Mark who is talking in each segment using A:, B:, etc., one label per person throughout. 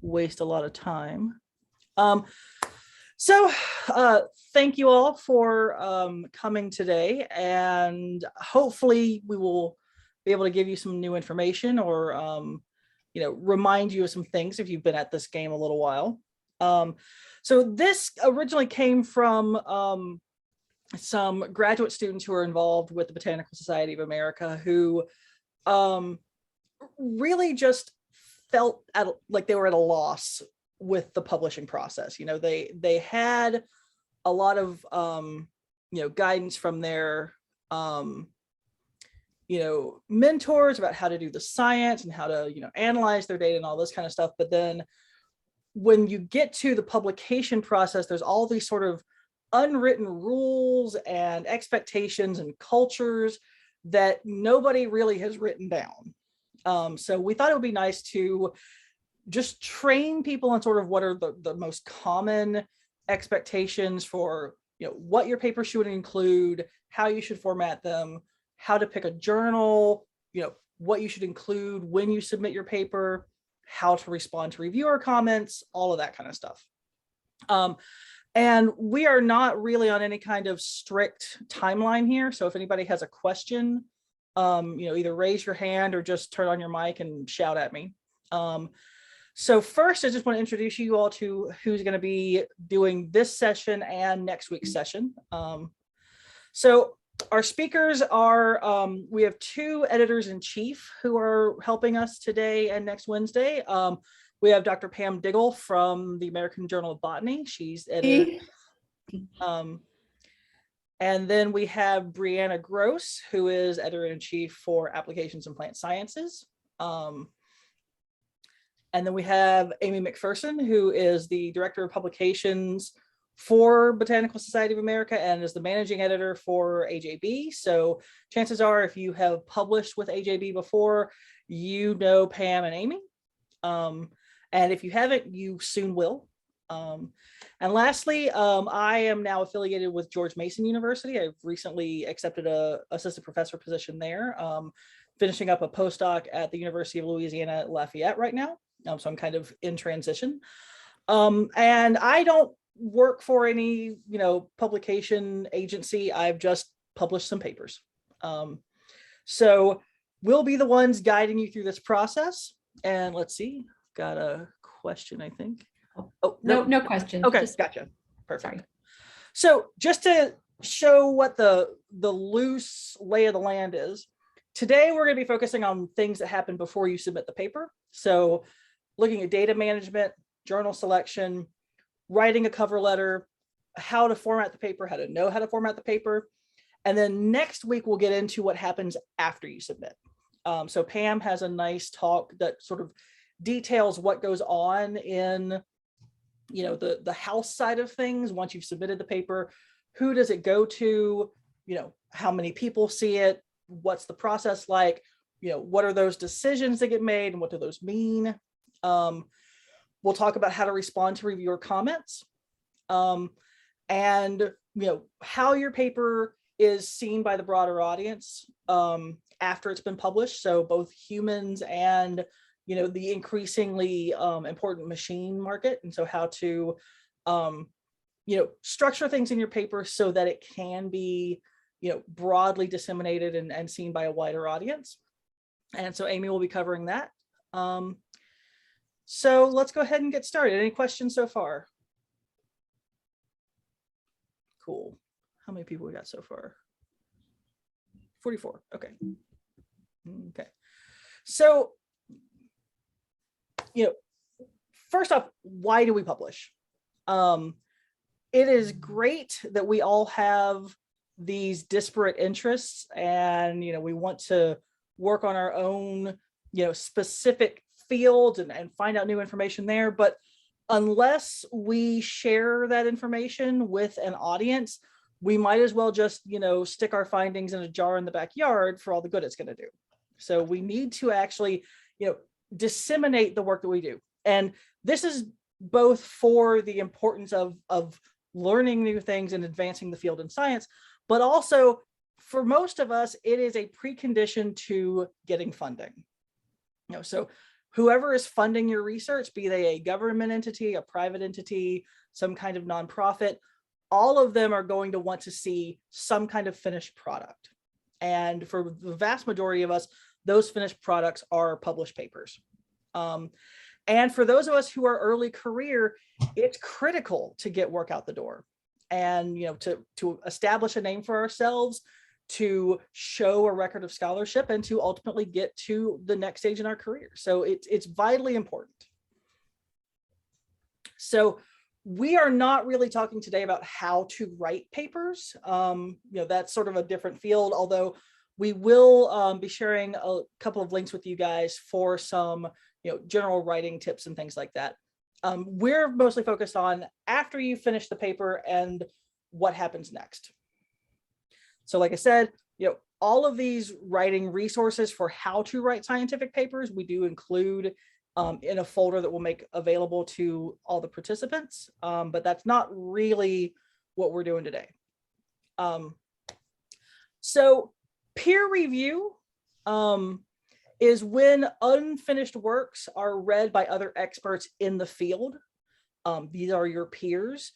A: waste a lot of time. So thank you all for coming today, and hopefully we will be able to give you some new information or remind you of some things if you've been at this game a little while. So this originally came from some graduate students who are involved with the Botanical Society of America who really just felt like they were at a loss with the publishing process. They had a lot of guidance from their mentors about how to do the science and how to analyze their data and all this kind of stuff. But then when you get to the publication process, there's all these sort of unwritten rules and expectations and cultures that nobody really has written down. So we thought it would be nice to just train people on sort of what are the most common expectations for what your paper should include, how you should format them, how to pick a journal, what you should include when you submit your paper, how to respond to reviewer comments, all of that kind of stuff. And we are not really on any kind of strict timeline here. So if anybody has a question, either raise your hand or just turn on your mic and shout at me. So first, I just want to introduce you all to who's going to be doing this session and next week's session. So our speakers are, we have two editors-in-chief who are helping us today and next Wednesday. We have Dr. Pam Diggle from the American Journal of Botany. She's editor. And then we have Briana Gross, who is editor-in-chief for Applications in Plant Sciences. And then we have Amy McPherson, who is the Director of Publications for Botanical Society of America and is the managing editor for AJB. So chances are, if you have published with AJB before, you know Pam and Amy. And if you haven't, you soon will. And lastly, I am now affiliated with George Mason University. I've recently accepted an assistant professor position there, finishing up a postdoc at the University of Louisiana at Lafayette right now. So I'm kind of in transition. And I don't work for any, publication agency. I've just published some papers. So we'll be the ones guiding you through this process. And let's see, got a question, I think. Oh,
B: no question.
A: Okay, gotcha. Perfect.
B: Sorry.
A: So just to show what the loose lay of the land is, today we're going to be focusing on things that happen before you submit the paper. So looking at data management, journal selection, writing a cover letter, how to format the paper, how to know how to format the paper. And then next week, we'll get into what happens after you submit. So Pam has a nice talk that sort of details what goes on in the house side of things. Once you've submitted the paper, who does it go to, how many people see it, what's the process like, what are those decisions that get made and what do those mean. We'll talk about how to respond to reviewer comments, and how your paper is seen by the broader audience after it's been published. So both humans and the increasingly important machine market. And so how to structure things in your paper so that it can be broadly disseminated and seen by a wider audience. And so Amy will be covering that. So let's go ahead and get started. Any questions so far? Cool. How many people we got so far? 44. Okay. Okay. So, first off, why do we publish? It is great that we all have these disparate interests and, we want to work on our own, specific field and find out new information there. But unless we share that information with an audience, we might as well just, stick our findings in a jar in the backyard for all the good it's going to do. So we need to actually, disseminate the work that we do. And this is both for the importance of learning new things and advancing the field in science, but also for most of us, it is a precondition to getting funding. So whoever is funding your research, be they a government entity, a private entity, some kind of nonprofit, all of them are going to want to see some kind of finished product. And for the vast majority of us, those finished products are published papers. And for those of us who are early career, it's critical to get work out the door and, to establish a name for ourselves, to show a record of scholarship, and to ultimately get to the next stage in our career. So it's vitally important. So we are not really talking today about how to write papers. That's sort of a different field, although we will be sharing a couple of links with you guys for some general writing tips and things like that. We're mostly focused on after you finish the paper and what happens next. So like I said, all of these writing resources for how to write scientific papers, we do include in a folder that we'll make available to all the participants, but that's not really what we're doing today. So peer review is when unfinished works are read by other experts in the field. These are your peers.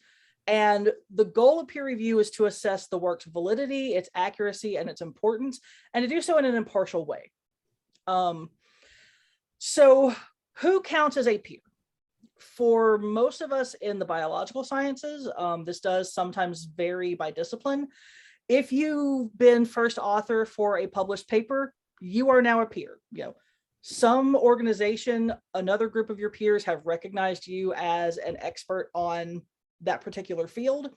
A: And the goal of peer review is to assess the work's validity, its accuracy, and its importance, and to do so in an impartial way. So who counts as a peer? For most of us in the biological sciences, this does sometimes vary by discipline. If you've been first author for a published paper, you are now a peer. Some organization, another group of your peers have recognized you as an expert on that particular field.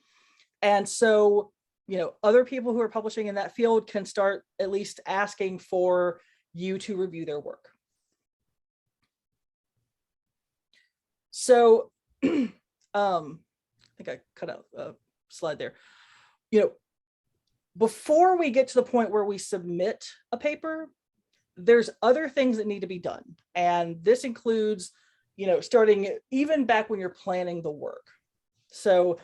A: And so, other people who are publishing in that field can start at least asking for you to review their work. So, I think I cut out a slide there. Before we get to the point where we submit a paper, there's other things that need to be done. And this includes, starting even back when you're planning the work. So,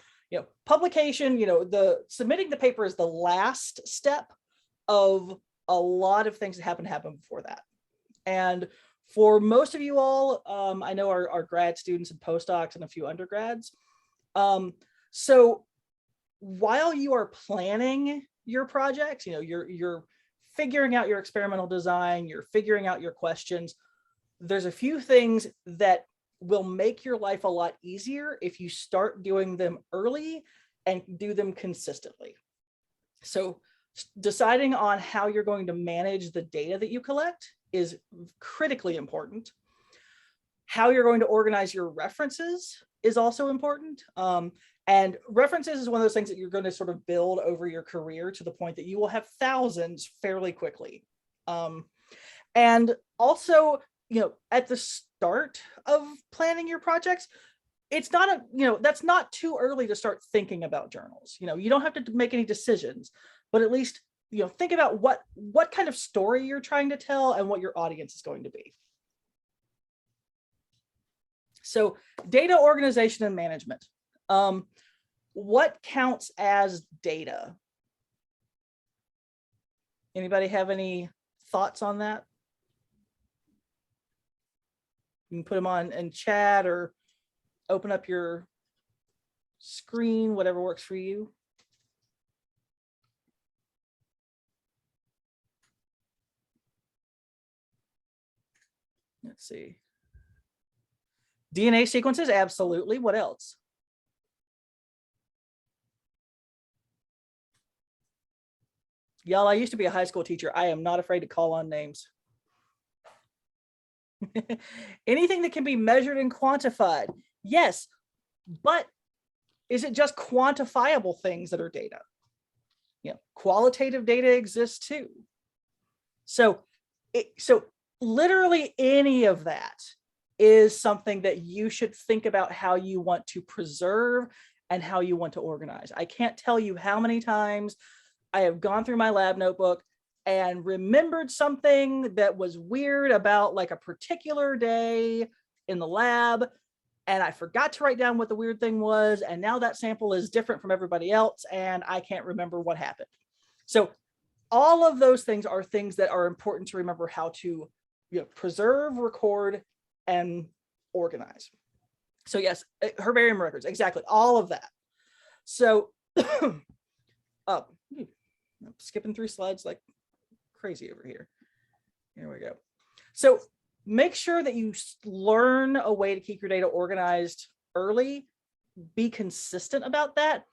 A: publication, the submitting the paper is the last step of a lot of things that happen before that. And for most of you all, I know our grad students and postdocs and a few undergrads. So while you are planning your projects, you're figuring out your experimental design, you're figuring out your questions, there's a few things that will make your life a lot easier if you start doing them early and do them consistently. So deciding on how you're going to manage the data that you collect is critically important. How you're going to organize your references is also important. And references is one of those things that you're going to sort of build over your career to the point that you will have thousands fairly quickly. And also, at the start of planning your projects, it's not that's not too early to start thinking about journals. You don't have to make any decisions, but at least, think about what kind of story you're trying to tell and what your audience is going to be. So data organization and management. What counts as data? Anybody have any thoughts on that? You can put them on in chat or open up your screen, whatever works for you. Let's see. DNA sequences, absolutely. What else? Y'all, I used to be a high school teacher. I am not afraid to call on names. Anything that can be measured and quantified. Yes, but is it just quantifiable things that are data? Qualitative data exists too. So literally any of that is something that you should think about how you want to preserve and how you want to organize. I can't tell you how many times I have gone through my lab notebook and remembered something that was weird about like a particular day in the lab, and I forgot to write down what the weird thing was, and now that sample is different from everybody else, and I can't remember what happened. So all of those things are things that are important to remember how to preserve, record, and organize. So yes, herbarium records, exactly, all of that. So I'm skipping through slides like crazy over here. Here we go. So make sure that you learn a way to keep your data organized early. Be consistent about that.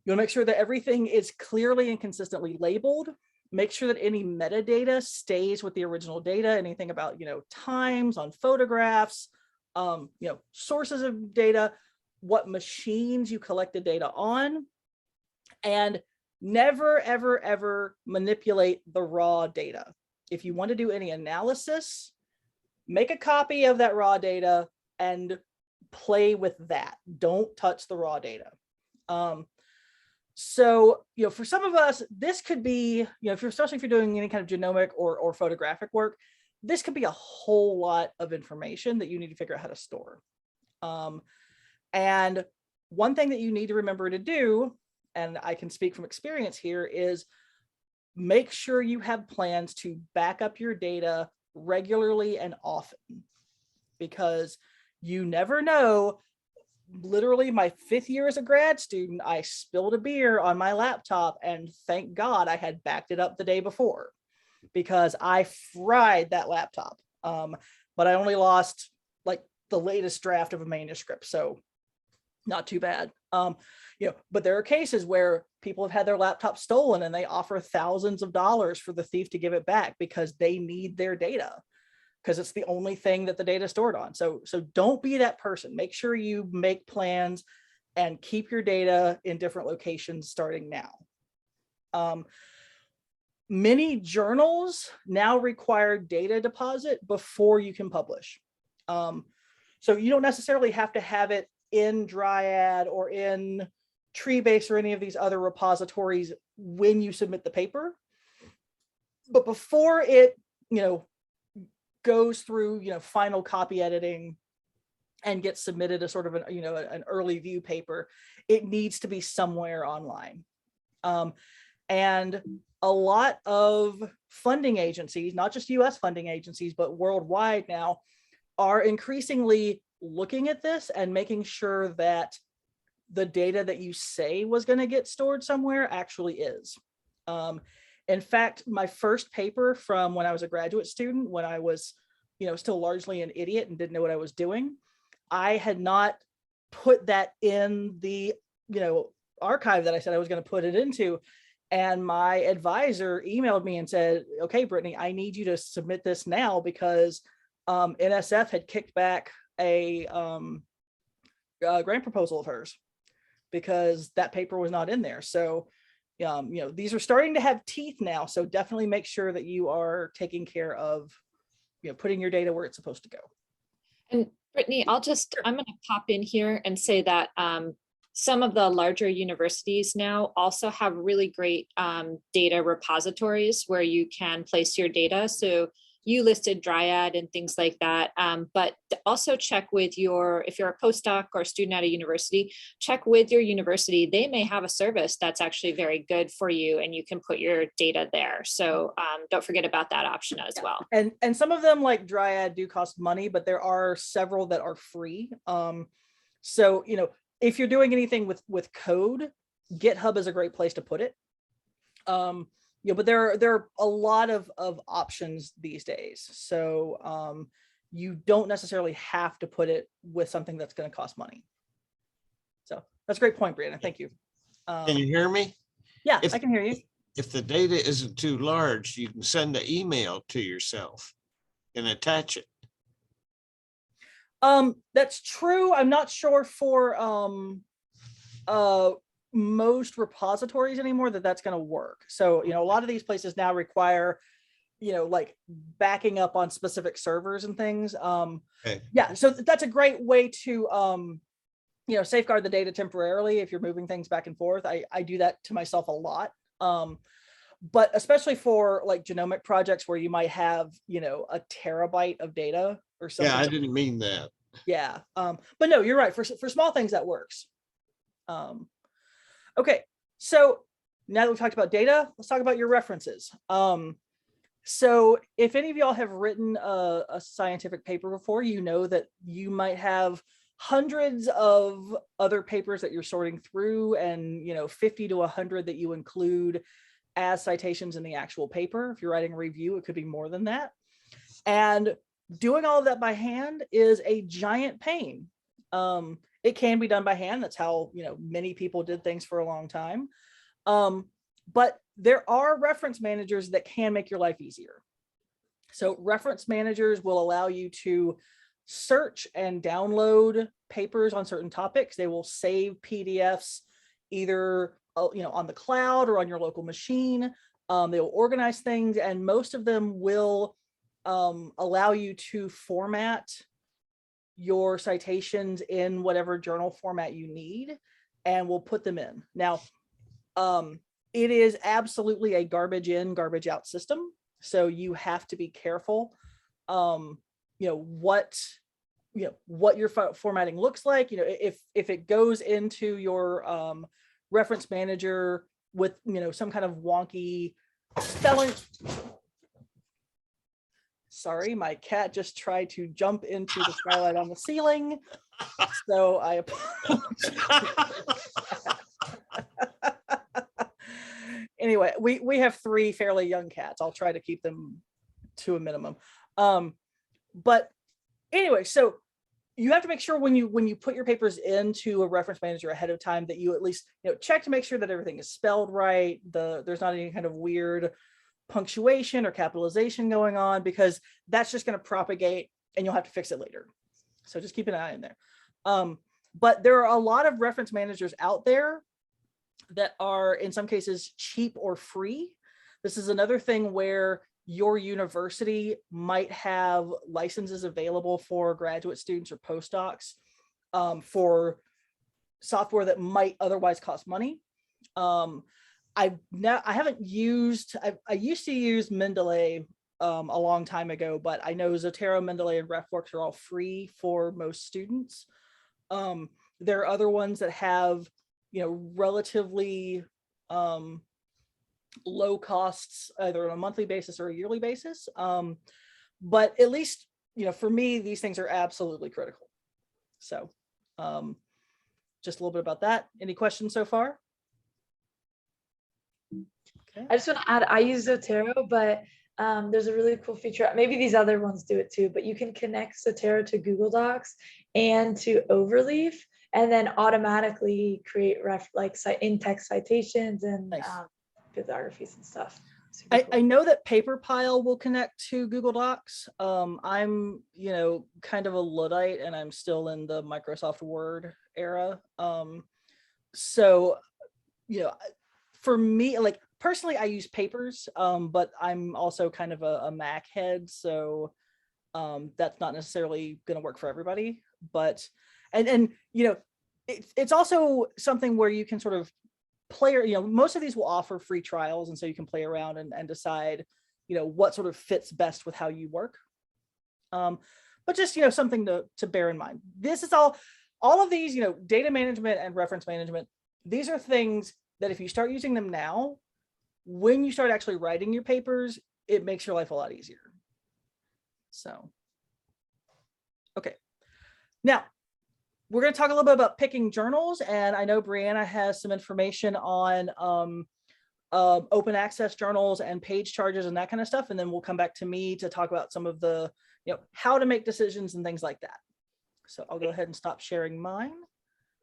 A: You'll make sure that everything is clearly and consistently labeled. Make sure that any metadata stays with the original data. Anything about, times on photographs, sources of data, what machines you collected data on, and never, ever, ever manipulate the raw data. If you want to do any analysis, make a copy of that raw data and play with that. Don't touch the raw data. So, for some of us, this could be, especially if you're doing any kind of genomic or photographic work, this could be a whole lot of information that you need to figure out how to store. And one thing that you need to remember to do, and I can speak from experience here, is make sure you have plans to back up your data regularly and often, because you never know. Literally my 5th year as a grad student, I spilled a beer on my laptop, and thank God I had backed it up the day before, because I fried that laptop. But I only lost like the latest draft of a manuscript, so not too bad. But there are cases where people have had their laptop stolen and they offer thousands of dollars for the thief to give it back because they need their data, because it's the only thing that the data is stored on. So don't be that person. Make sure you make plans and keep your data in different locations starting now. Many journals now require data deposit before you can publish. So you don't necessarily have to have it in Dryad or in Treebase or any of these other repositories when you submit the paper. But before it, goes through, final copy editing and gets submitted as sort of an early view paper, it needs to be somewhere online. And a lot of funding agencies, not just US funding agencies, but worldwide now, are increasingly looking at this and making sure that the data that you say was going to get stored somewhere actually is. In fact, my first paper from when I was a graduate student, when I was, still largely an idiot and didn't know what I was doing, I had not put that in the, archive that I said I was going to put it into. And my advisor emailed me and said, okay, Brittany, I need you to submit this now, because NSF had kicked back a grant proposal of hers because that paper was not in there. So these are starting to have teeth now. So definitely make sure that you are taking care of, putting your data where it's supposed to go.
B: And Brittany, I'm going to pop in here and say that some of the larger universities now also have really great data repositories where you can place your data. So you listed Dryad and things like that, but also check with if you're a postdoc or a student at a university, check with your university. They may have a service that's actually very good for you and you can put your data there. So don't forget about that option as well.
A: And some of them like Dryad do cost money, but there are several that are free. So, if you're doing anything with code, GitHub is a great place to put it. But there are a lot of options these days. So you don't necessarily have to put it with something that's going to cost money. So that's a great point, Briana. Thank you.
C: Can you hear me?
A: Yeah, I can hear you.
C: If the data isn't too large, you can send an email to yourself and attach it.
A: That's true. I'm not sure for most repositories anymore that's going to work. So, a lot of these places now require, like backing up on specific servers and things.
C: Okay.
A: Yeah, so that's a great way to, safeguard the data temporarily if you're moving things back and forth. I do that to myself a lot. But especially for like genomic projects where you might have, a terabyte of data or something.
C: Yeah, I didn't mean that.
A: Yeah. But no, you're right. For small things that works. Okay, so now that we've talked about data, let's talk about your references. So if any of y'all have written a scientific paper before, you know that you might have hundreds of other papers that you're sorting through, and 50 to 100 that you include as citations in the actual paper. If you're writing a review, it could be more than that. And doing all of that by hand is a giant pain. It can be done by hand. That's how many people did things for a long time. But there are reference managers that can make your life easier. So reference managers will allow you to search and download papers on certain topics. They will save PDFs either on the cloud or on your local machine. They will organize things, and most of them will allow you to format your citations in whatever journal format you need, and we'll put them in. Now, it is absolutely a garbage in, garbage out system. So you have to be careful, what your formatting looks like. If it goes into your reference manager with, some kind of wonky spelling. Sorry, my cat just tried to jump into the skylight on the ceiling. So I apologize. Anyway, we have 3 fairly young cats. I'll try to keep them to a minimum. But anyway, so you have to make sure when you put your papers into a reference manager ahead of time that you at least check to make sure that everything is spelled right. There's not any kind of weird punctuation or capitalization going on, because that's just going to propagate and you'll have to fix it later. So just keep an eye in there. But there are a lot of reference managers out there that are in some cases cheap or free. This is another thing where your university might have licenses available for graduate students or postdocs for software that might otherwise cost money. I used to use Mendeley a long time ago, but I know Zotero, Mendeley, and RefWorks are all free for most students. There are other ones that have relatively low costs, either on a monthly basis or a yearly basis. But at least, for me, these things are absolutely critical. So just a little bit about that. Any questions so far? Okay.
D: I just want to add, I use Zotero, but there's a really cool feature. Maybe these other ones do it too, but you can connect Zotero to Google Docs and to Overleaf, and then automatically create in-text citations and
A: Nice.
D: Bibliographies and stuff.
A: I know that PaperPile will connect to Google Docs. I'm, kind of a Luddite, and I'm still in the Microsoft Word era. So, for me, personally, I use Papers, but I'm also kind of a Mac head, so that's not necessarily going to work for everybody. But it's also something where you can sort of play, most of these will offer free trials, and so you can play around and decide what sort of fits best with how you work. But just something to bear in mind. This is all of these, data management and reference management, these are things that if you start using them now, when you start actually writing your papers, it makes your life a lot easier. So okay, now we're going to talk a little bit about picking journals, and I know Briana has some information on open access journals and page charges and that kind of stuff, and then we'll come back to me to talk about some of the how to make decisions and things like that. So I'll go ahead and stop sharing mine.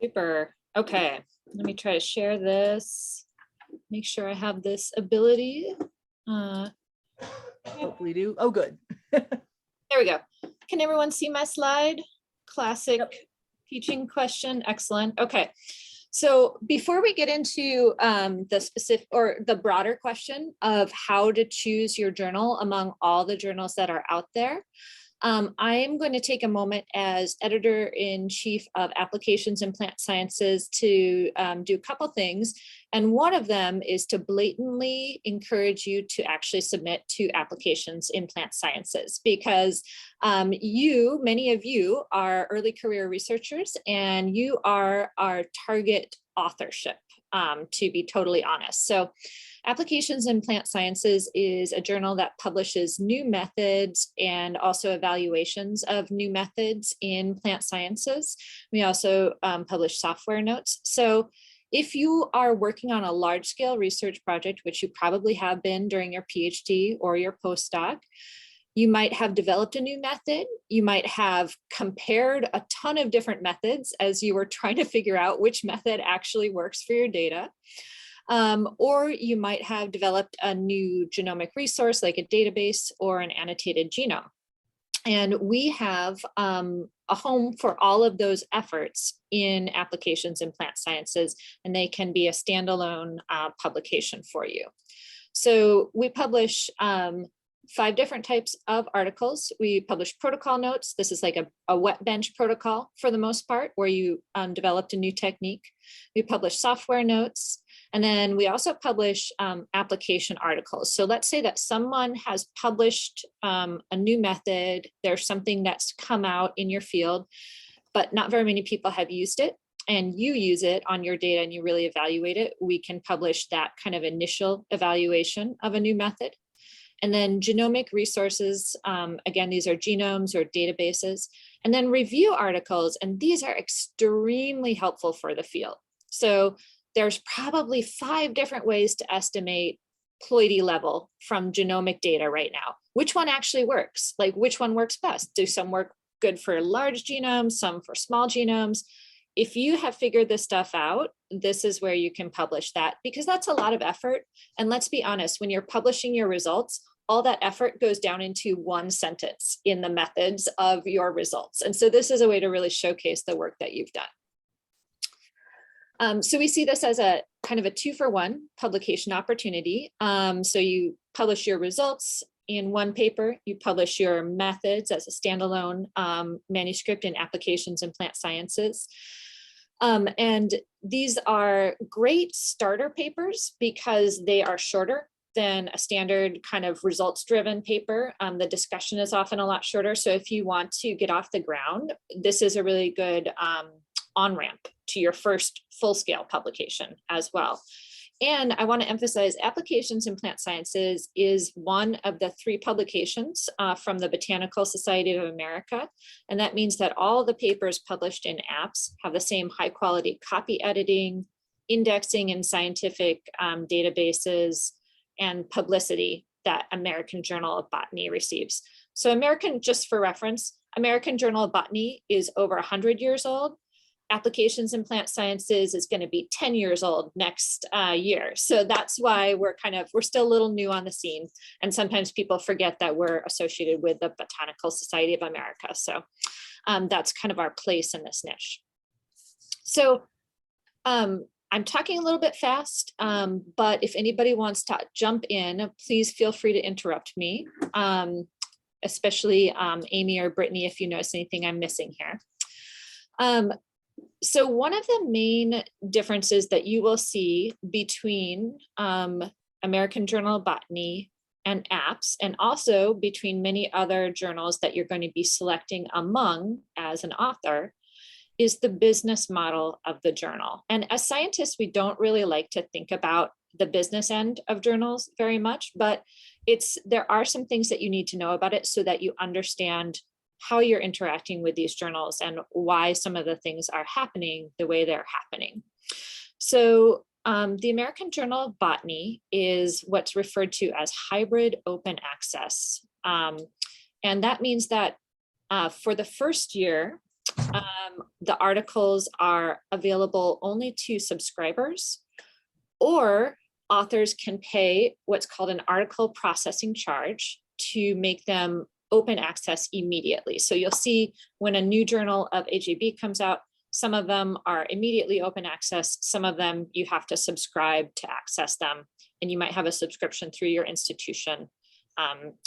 B: Super. Okay, let me try to share this. Make sure I have this ability.
A: Hopefully do. Oh, good.
B: There we go. Can everyone see my slide? Classic. Yep. Teaching question. Excellent. Okay. So before we get into the specific or the broader question of how to choose your journal among all the journals that are out there, I am going to take a moment as editor-in-chief of applications in plant sciences to do a couple things. And one of them is to blatantly encourage you to actually submit to applications in plant sciences, because many of you are early career researchers, and you are our target authorship. to be totally honest. So Applications in Plant Sciences is a journal that publishes new methods and also evaluations of new methods in plant sciences. We also publish software notes. So if you are working on a large scale research project, which you probably have been during your PhD or your postdoc, you might have developed a new method. You might have compared a ton of different methods as you were trying to figure out which method actually works for your data. Or you might have developed a new genomic resource like a database or an annotated genome. And we have a home for all of those efforts in Applications in Plant Sciences, and they can be a standalone publication for you. So we publish 5 different types of articles. We publish protocol notes. This is like a wet bench protocol for the most part, where you developed a new technique. We publish software notes. And then we also publish application articles. So let's say that someone has published a new method, there's something that's come out in your field, but not very many people have used it, and you use it on your data and you really evaluate it. We can publish that kind of initial evaluation of a new method. And then genomic resources, again, these are genomes or databases, and then review articles. And these are extremely helpful for the field. So there's probably 5 different ways to estimate ploidy level from genomic data right now. Which one actually works? Like, which one works best? Do some work good for large genomes, some for small genomes? If you have figured this stuff out, this is where you can publish that, because that's a lot of effort. And let's be honest, when you're publishing your results, all that effort goes down into one sentence in the methods of your results. And so this is a way to really showcase the work that you've done. So we see this as a kind of a 2-for-1 publication opportunity. So you publish your results in one paper, you publish your methods as a standalone manuscript in Applications in Plant Sciences. And these are great starter papers because they are shorter than a standard kind of results-driven paper. The discussion is often a lot shorter. So if you want to get off the ground, this is a really good on-ramp to your first full-scale publication as well. And I want to emphasize Applications in Plant Sciences is one of the 3 publications from the Botanical Society of America. And that means that all the papers published in APS have the same high quality copy editing, indexing in scientific databases, and publicity that American Journal of Botany receives. So just for reference, American Journal of Botany is over 100 years old. Applications in Plant Sciences is going to be 10 years old next year. So that's why we're still a little new on the scene. And sometimes people forget that we're associated with the Botanical Society of America. So that's kind of our place in this niche. So I'm talking a little bit fast, but if anybody wants to jump in, please feel free to interrupt me, especially Amy or Brittany, if you notice anything I'm missing here. So one of the main differences that you will see between American Journal of Botany and APS, and also between many other journals that you're going to be selecting among as an author, is the business model of the journal. And as scientists, we don't really like to think about the business end of journals very much, but there are some things that you need to know about it so that you understand how you're interacting with these journals and why some of the things are happening the way they're happening. So the American Journal of Botany is what's referred to as hybrid open access. And that means that for the first year, the articles are available only to subscribers, or authors can pay what's called an article processing charge to make them open access immediately. So you'll see when a new journal of AJB comes out, some of them are immediately open access. Some of them you have to subscribe to access them. And you might have a subscription through your institution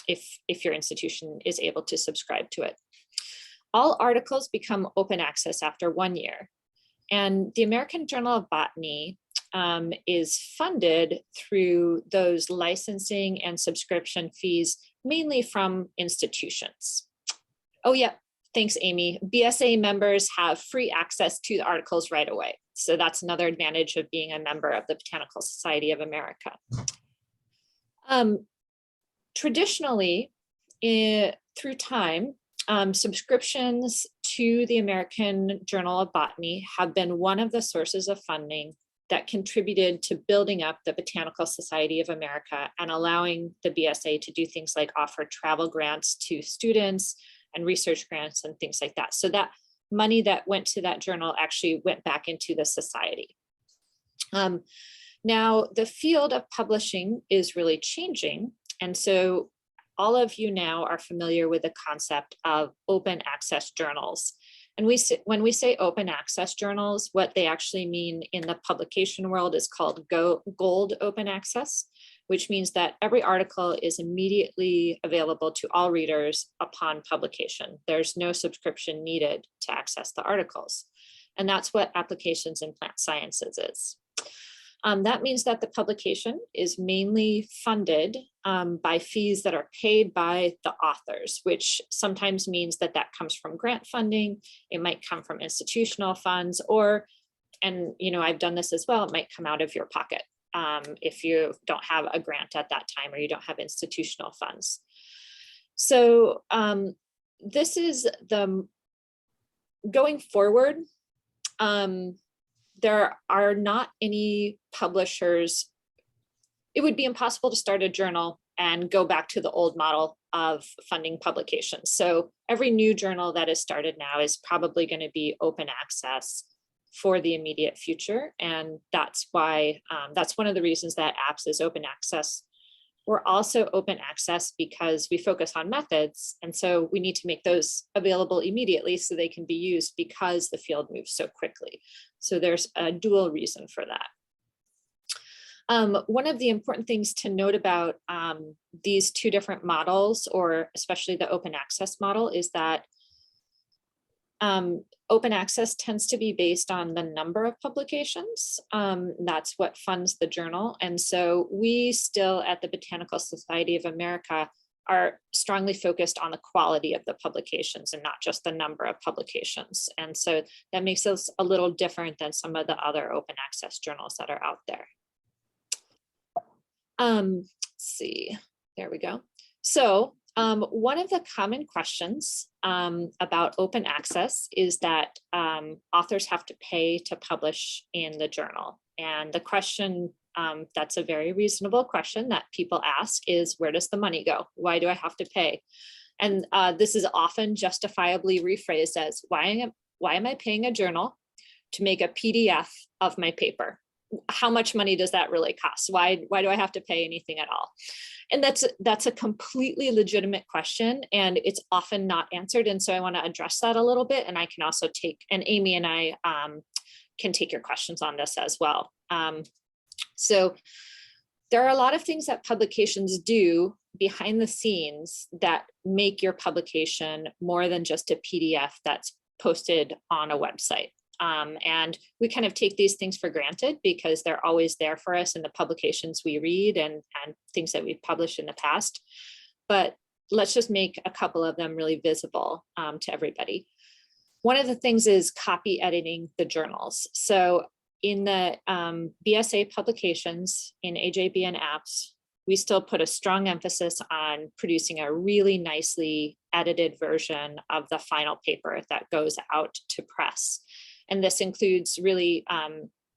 B: if your institution is able to subscribe to it. All articles become open access after 1 year. And the American Journal of Botany is funded through those licensing and subscription fees, mainly from institutions. Oh yeah, thanks Amy. BSA members have free access to the articles right away. So that's another advantage of being a member of the Botanical Society of America. Traditionally, through time, subscriptions to the American Journal of Botany have been one of the sources of funding that contributed to building up the Botanical Society of America and allowing the BSA to do things like offer travel grants to students and research grants and things like that. So that money that went to that journal actually went back into the society. Now, the field of publishing is really changing. And so all of you now are familiar with the concept of open access journals. And when we say open access journals, what they actually mean in the publication world is called gold open access, which means that every article is immediately available to all readers upon publication. There's no subscription needed to access the articles. And that's what Applications in Plant Sciences is. That means that the publication is mainly funded by fees that are paid by the authors, which sometimes means that that comes from grant funding. It might come from institutional funds, or, and you know, I've done this as well, it might come out of your pocket if you don't have a grant at that time or you don't have institutional funds. So this is the, going forward, there are not any publishers. It would be impossible to start a journal and go back to the old model of funding publications. So every new journal that is started now is probably going to be open access for the immediate future. And that's why, that's one of the reasons that APPS is open access. We're also open access because we focus on methods. And so we need to make those available immediately so they can be used because the field moves so quickly. So there's a dual reason for that. One of the important things to note about these two different models, or especially the open access model, is that open access tends to be based on the number of publications. That's what funds the journal. And so we still at the Botanical Society of America are strongly focused on the quality of the publications and not just the number of publications. And so that makes us a little different than some of the other open access journals that are out there. Let's see, there we go. So one of the common questions about open access is that authors have to pay to publish in the journal. And the question, that's a very reasonable question that people ask, is where does the money go? Why do I have to pay? And this is often justifiably rephrased as, why am I paying a journal to make a PDF of my paper? How much money does that really cost? Why do I have to pay anything at all? And that's a completely legitimate question, and it's often not answered. And so I want to address that a little bit. And I can also take, and Amy and I can take your questions on this as well. So there are a lot of things that publications do behind the scenes that make your publication more than just a PDF that's posted on a website. And we kind of take these things for granted because they're always there for us in the publications we read and things that we've published in the past. But let's just make a couple of them really visible to everybody. One of the things is copy editing the journals. So in the BSA publications in AJB and APPS, we still put a strong emphasis on producing a really nicely edited version of the final paper that goes out to press. And this includes really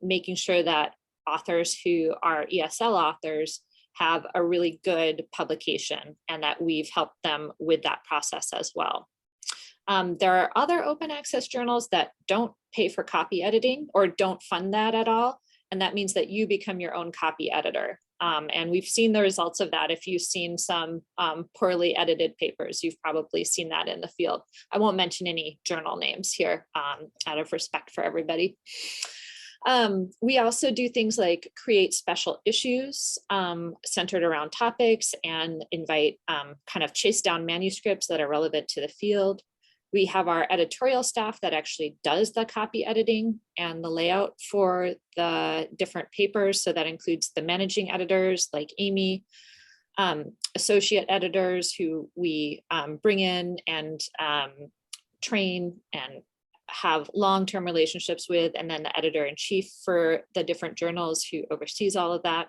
B: making sure that authors who are ESL authors have a really good publication and that we've helped them with that process as well. There are other open access journals that don't pay for copy editing or don't fund that at all. And that means that you become your own copy editor. And we've seen the results of that. If you've seen some poorly edited papers, you've probably seen that in the field. I won't mention any journal names here out of respect for everybody. We also do things like create special issues centered around topics and invite kind of chase down manuscripts that are relevant to the field. We have our editorial staff that actually does the copy editing and the layout for the different papers. So that includes the managing editors like Amy, associate editors who we bring in and train and have long-term relationships with, and then the editor-in-chief for the different journals who oversees all of that.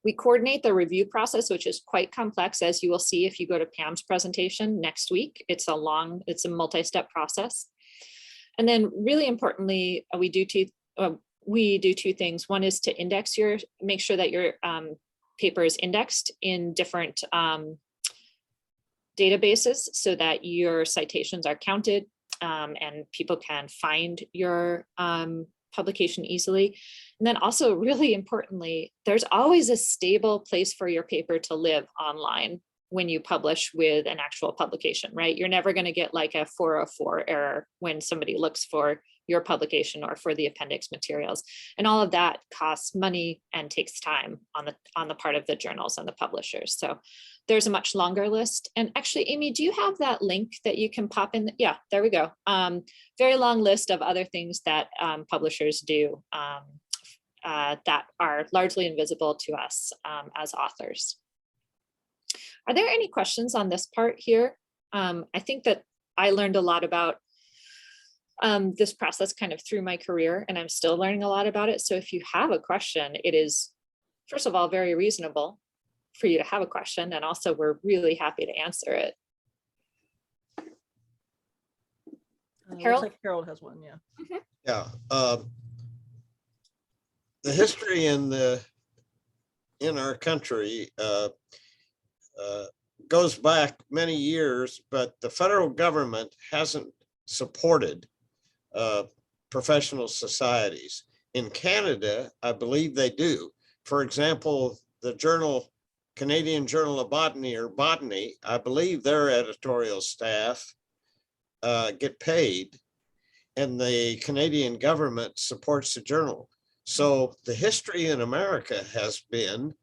B: We coordinate the review process, which is quite complex, as you will see if you go to Pam's presentation next week. It's a multi-step process. And then really importantly, we do two things. One is to make sure that your paper is indexed in different databases so that your citations are counted and people can find your publication easily. And then also really importantly, there's always a stable place for your paper to live online when you publish with an actual publication, right? You're never going to get like a 404 error when somebody looks for your publication or for the appendix materials. And all of that costs money and takes time on the part of the journals and the publishers. So there's a much longer list. And actually, Amy, do you have that link that you can pop in? Yeah, there we go. Very long list of other things that publishers do that are largely invisible to us as authors. Are there any questions on this part here? I think that I learned a lot about this process kind of through my career, and I'm still learning a lot about it. So if you have a question, it is, first of all, very reasonable for you to have a question. And also we're really happy to answer it. Harold?
A: Looks like Harold has one, yeah.
B: Mm-hmm.
C: Yeah. The history in our country goes back many years, but the federal government hasn't supported professional societies. In Canada, I believe they do. For example, the Canadian Journal of Botany, or Botany, I believe their editorial staff get paid, and the Canadian government supports the journal. So the history in America has been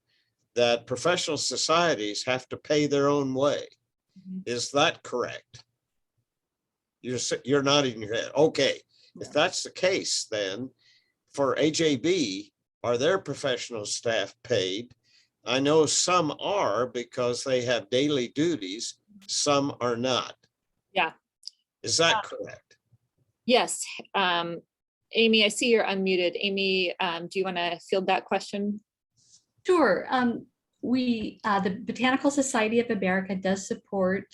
C: that professional societies have to pay their own way. Mm-hmm. Is that correct? You're nodding your head. Okay, if that's the case, then for AJB, are their professional staff paid? I know some are because they have daily duties, some are not.
B: Yeah.
C: Is that correct?
B: Yes. Amy, I see you're unmuted. Amy, do you want to field that question?
E: Sure. The Botanical Society of America does support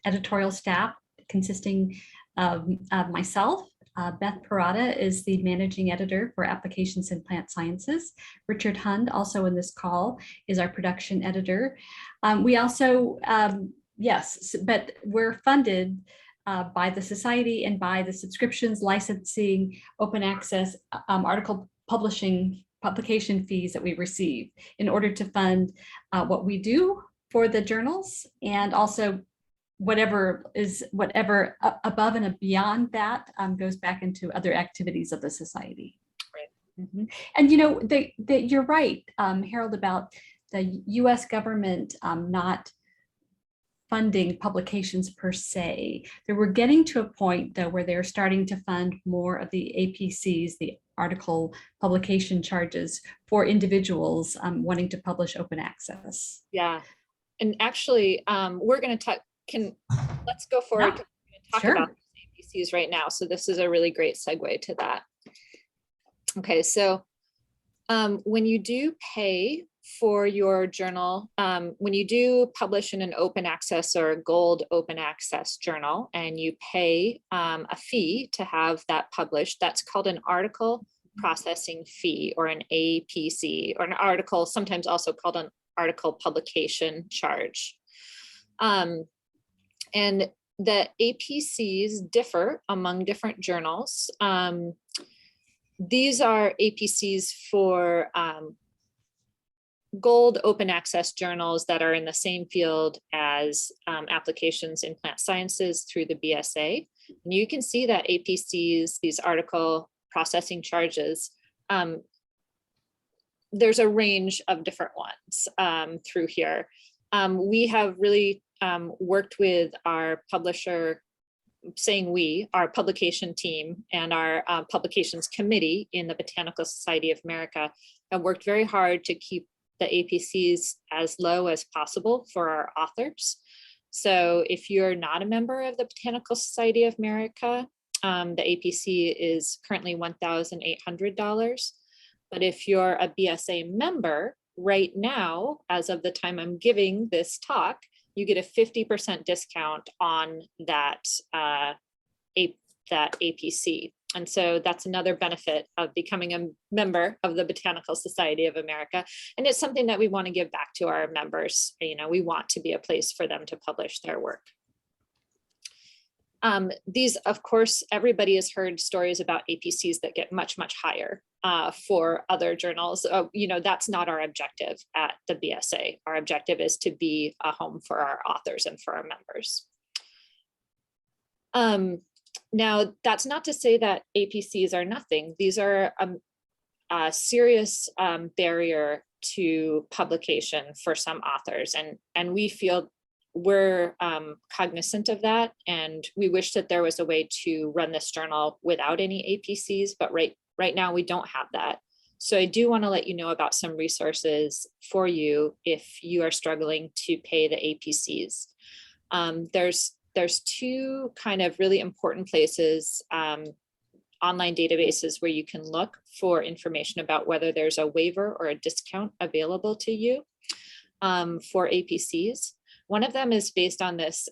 E: editorial staff consisting of myself. Beth Parada is the managing editor for applications in plant sciences. Richard Hund, also in this call, is our production editor. We also, yes, but we're funded by the society and by the subscriptions, licensing, open access, article publication fees that we receive in order to fund what we do for the journals, and also whatever above and beyond that goes back into other activities of the society.
B: Right.
E: Mm-hmm. And you know, you're right, Harold, about the U.S. government not funding publications per se. They were getting to a point though where they're starting to fund more of the APCs, the article publication charges, for individuals wanting to publish open access.
B: Yeah, and actually we're going to talk, let's go forward.
E: Yeah.
B: Talk
E: Sure.
B: about APCs right now. So this is a really great segue to that. Okay, so when you do pay for your journal, when you do publish in an open access or a gold open access journal and you pay a fee to have that published, that's called an article processing fee, or an APC, or an article, sometimes also called an article publication charge. And the APCs differ among different journals. These are APCs for gold open access journals that are in the same field as applications in plant sciences through the BSA. And you can see that APCs, these article processing charges, there's a range of different ones through here. We have really worked with our publisher, our publication team and our publications committee in the Botanical Society of America have worked very hard to keep the APCs as low as possible for our authors. So if you're not a member of the Botanical Society of America, the APC is currently $1,800. But if you're a BSA member right now, as of the time I'm giving this talk, you get a 50% discount on that, that APC. And so that's another benefit of becoming a member of the Botanical Society of America. And it's something that we want to give back to our members. You know, we want to be a place for them to publish their work. These, of course, everybody has heard stories about APCs that get much, much higher for other journals. You know, that's not our objective at the BSA. Our objective is to be a home for our authors and for our members. Now, that's not to say that APCs are nothing. These are a serious barrier to publication for some authors. And we feel we're cognizant of that. And we wish that there was a way to run this journal without any APCs, but right now we don't have that. So I do want to let you know about some resources for you if you are struggling to pay the APCs. There's two kind of really important places, online databases where you can look for information about whether there's a waiver or a discount available to you for APCs. One of them is based on this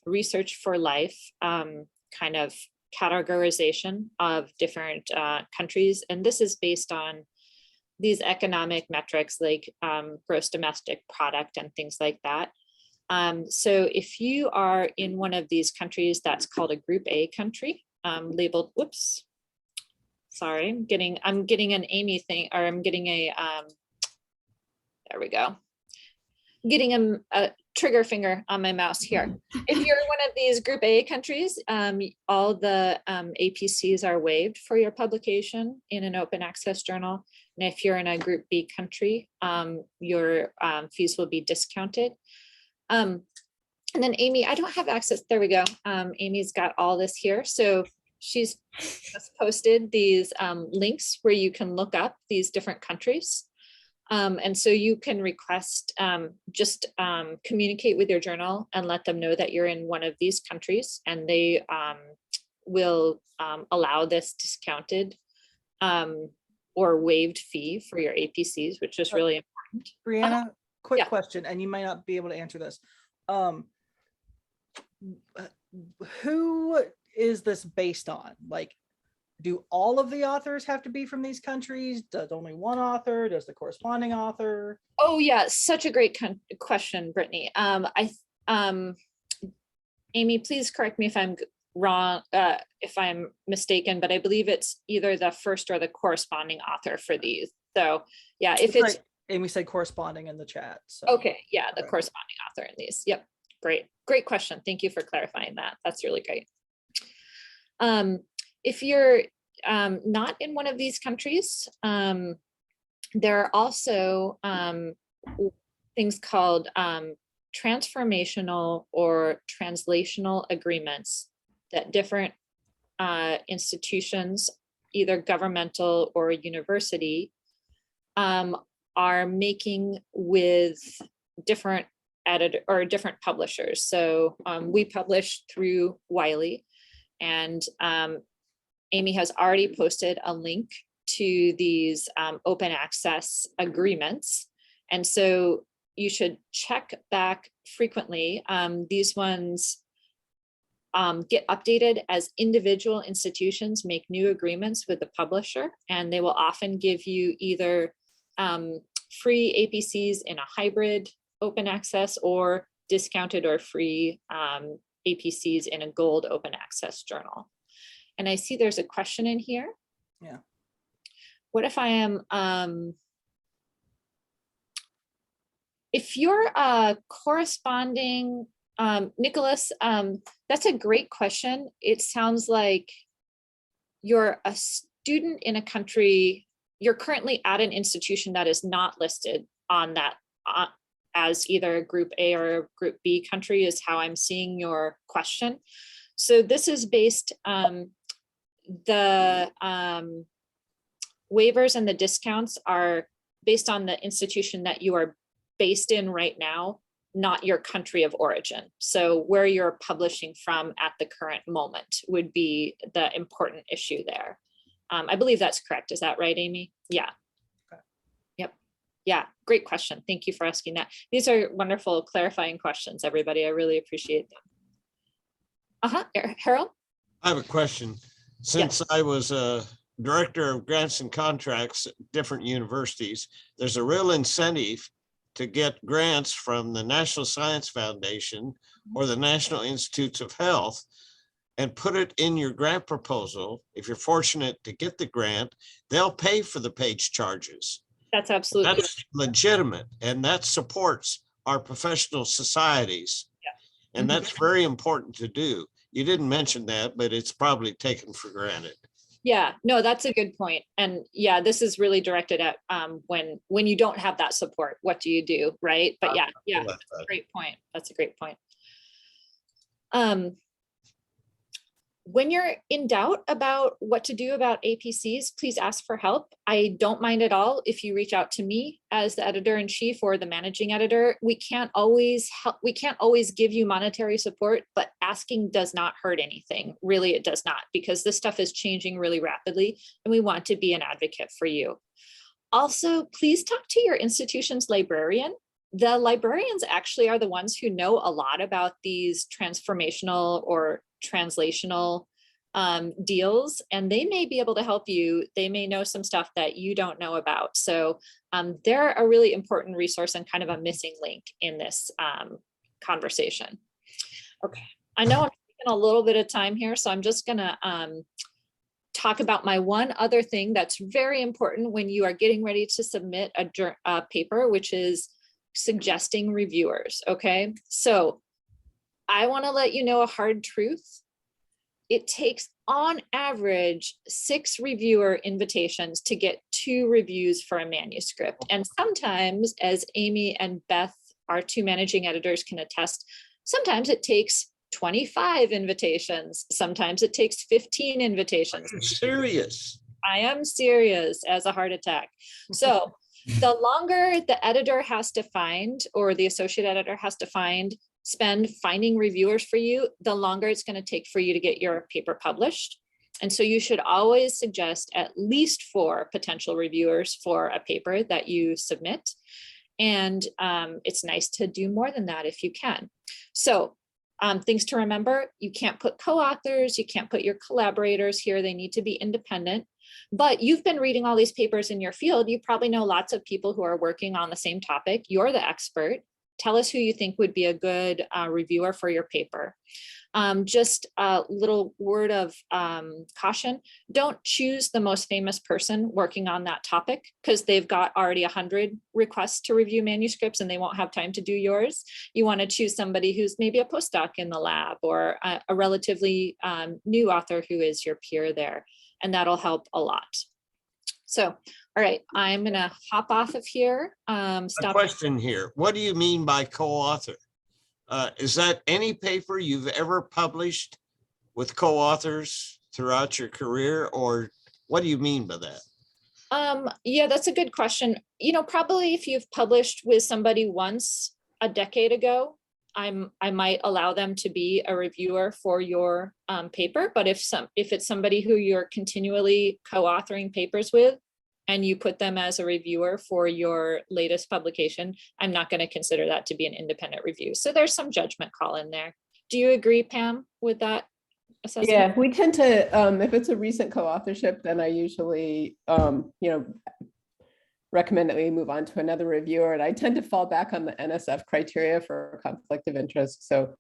B: Research for Life kind of categorization of different countries. And this is based on these economic metrics like gross domestic product and things like that. So if you are in one of these countries that's called a Group A country, labeled, whoops, sorry, I'm getting an Amy thing, or I'm getting a, there we go. Getting a trigger finger on my mouse here. If you're one of these Group A countries, all the APCs are waived for your publication in an open access journal. And if you're in a Group B country, your fees will be discounted. And then Amy, I don't have access. There we go. Amy's got all this here. So she's just posted these links where you can look up these different countries. And so you can request, just communicate with your journal and let them know that you're in one of these countries, and they will allow this discounted or waived fee for your APCs, which is really important.
A: Briana, quick
B: yeah.
A: question, and you might not be able to answer this. Who is this based on? Like, do all of the authors have to be from these countries? Does only one author? Does the corresponding author?
B: Oh yeah, such a great question, Brittany. Amy, please correct me if I'm wrong, if I'm mistaken, but I believe it's either the first or the corresponding author for these. So yeah, if it's
A: right. Amy said corresponding in the chat. So.
B: Okay, yeah, the corresponding author in these. Yep, great question. Thank you for clarifying that. That's really great. If you're not in one of these countries, there are also things called transformational or translational agreements that different institutions, either governmental or university, are making with different different publishers. So we publish through Wiley, and Amy has already posted a link to these open access agreements. And so you should check back frequently. These ones get updated as individual institutions make new agreements with the publisher, and they will often give you either free APCs in a hybrid open access or discounted or free APCs in a gold open access journal. And I see there's a question in here.
A: Yeah.
B: What if I am, if you're corresponding, Nicholas, that's a great question. It sounds like you're a student in a country, you're currently at an institution that is not listed on that as either a Group A or a Group B country is how I'm seeing your question. So this is based, the waivers and the discounts are based on the institution that you are based in right now, not your country of origin. So where you're publishing from at the current moment would be the important issue there. I believe that's correct. Is that right, Amy? Yeah.
A: Okay.
B: Yep. Yeah, great question. Thank you for asking that. These are wonderful clarifying questions, everybody. I really appreciate them. Harold?
C: I have a question. Since I was a director of grants and contracts at different universities, there's a real incentive to get grants from the National Science Foundation or the National Institutes of Health and put it in your grant proposal. If you're fortunate to get the grant, they'll pay for the page charges.
B: That's absolutely.
C: That's legitimate, and that supports our professional societies.
B: Yeah.
C: And that's very important to do. You didn't mention that, but it's probably taken for granted.
B: Yeah, no, that's a good point. And yeah, this is really directed at when you don't have that support, what do you do, right? But yeah, that's a great point. That's a great point. When you're in doubt about what to do about APCs, please ask for help. I don't mind at all if you reach out to me as the editor-in-chief or the managing editor. We can't always help, we can't always give you monetary support, but asking does not hurt anything. Really, it does not, because this stuff is changing really rapidly and we want to be an advocate for you. Also, please talk to your institution's librarian. The librarians actually are the ones who know a lot about these transformational or translational deals, and they may be able to help you. They may know some stuff that you don't know about. So they're a really important resource and kind of a missing link in this conversation. Okay, I know I'm taking a little bit of time here, so I'm just gonna talk about my one other thing that's very important when you are getting ready to submit a paper, which is suggesting reviewers. Okay, so I want to let you know a hard truth. It takes on average 6 reviewer invitations to get 2 reviews for a manuscript. And sometimes, as Amy and Beth, our 2 managing editors, can attest, sometimes it takes 25 invitations. Sometimes it takes 15 invitations.
C: I'm serious.
B: I am serious as a heart attack. So the longer the editor has to find, or the associate editor has to spend finding reviewers for you, the longer it's going to take for you to get your paper published. And so you should always suggest at least 4 potential reviewers for a paper that you submit. And it's nice to do more than that if you can. So things to remember: you can't put co-authors, you can't put your collaborators here. They need to be independent. But you've been reading all these papers in your field. You probably know lots of people who are working on the same topic. You're the expert. Tell us who you think would be a good reviewer for your paper. Just a little word of caution: don't choose the most famous person working on that topic, because they've got already 100 requests to review manuscripts and they won't have time to do yours. You want to choose somebody who's maybe a postdoc in the lab, or a relatively new author who is your peer there, and that'll help a lot. So, all right, I'm gonna hop off of here.
C: A question here: what do you mean by co-author? Is that any paper you've ever published with co-authors throughout your career, or what do you mean by that?
B: Yeah, that's a good question. You know, probably if you've published with somebody once a decade ago, I might allow them to be a reviewer for your paper. But if it's somebody who you're continually co-authoring papers with, and you put them as a reviewer for your latest publication, I'm not going to consider that to be an independent review. So there's some judgment call in there. Do you agree, Pam, with that assessment?
F: Yeah, we tend to, if it's a recent co-authorship, then I usually, recommend that we move on to another reviewer. And I tend to fall back on the NSF criteria for conflict of interest. So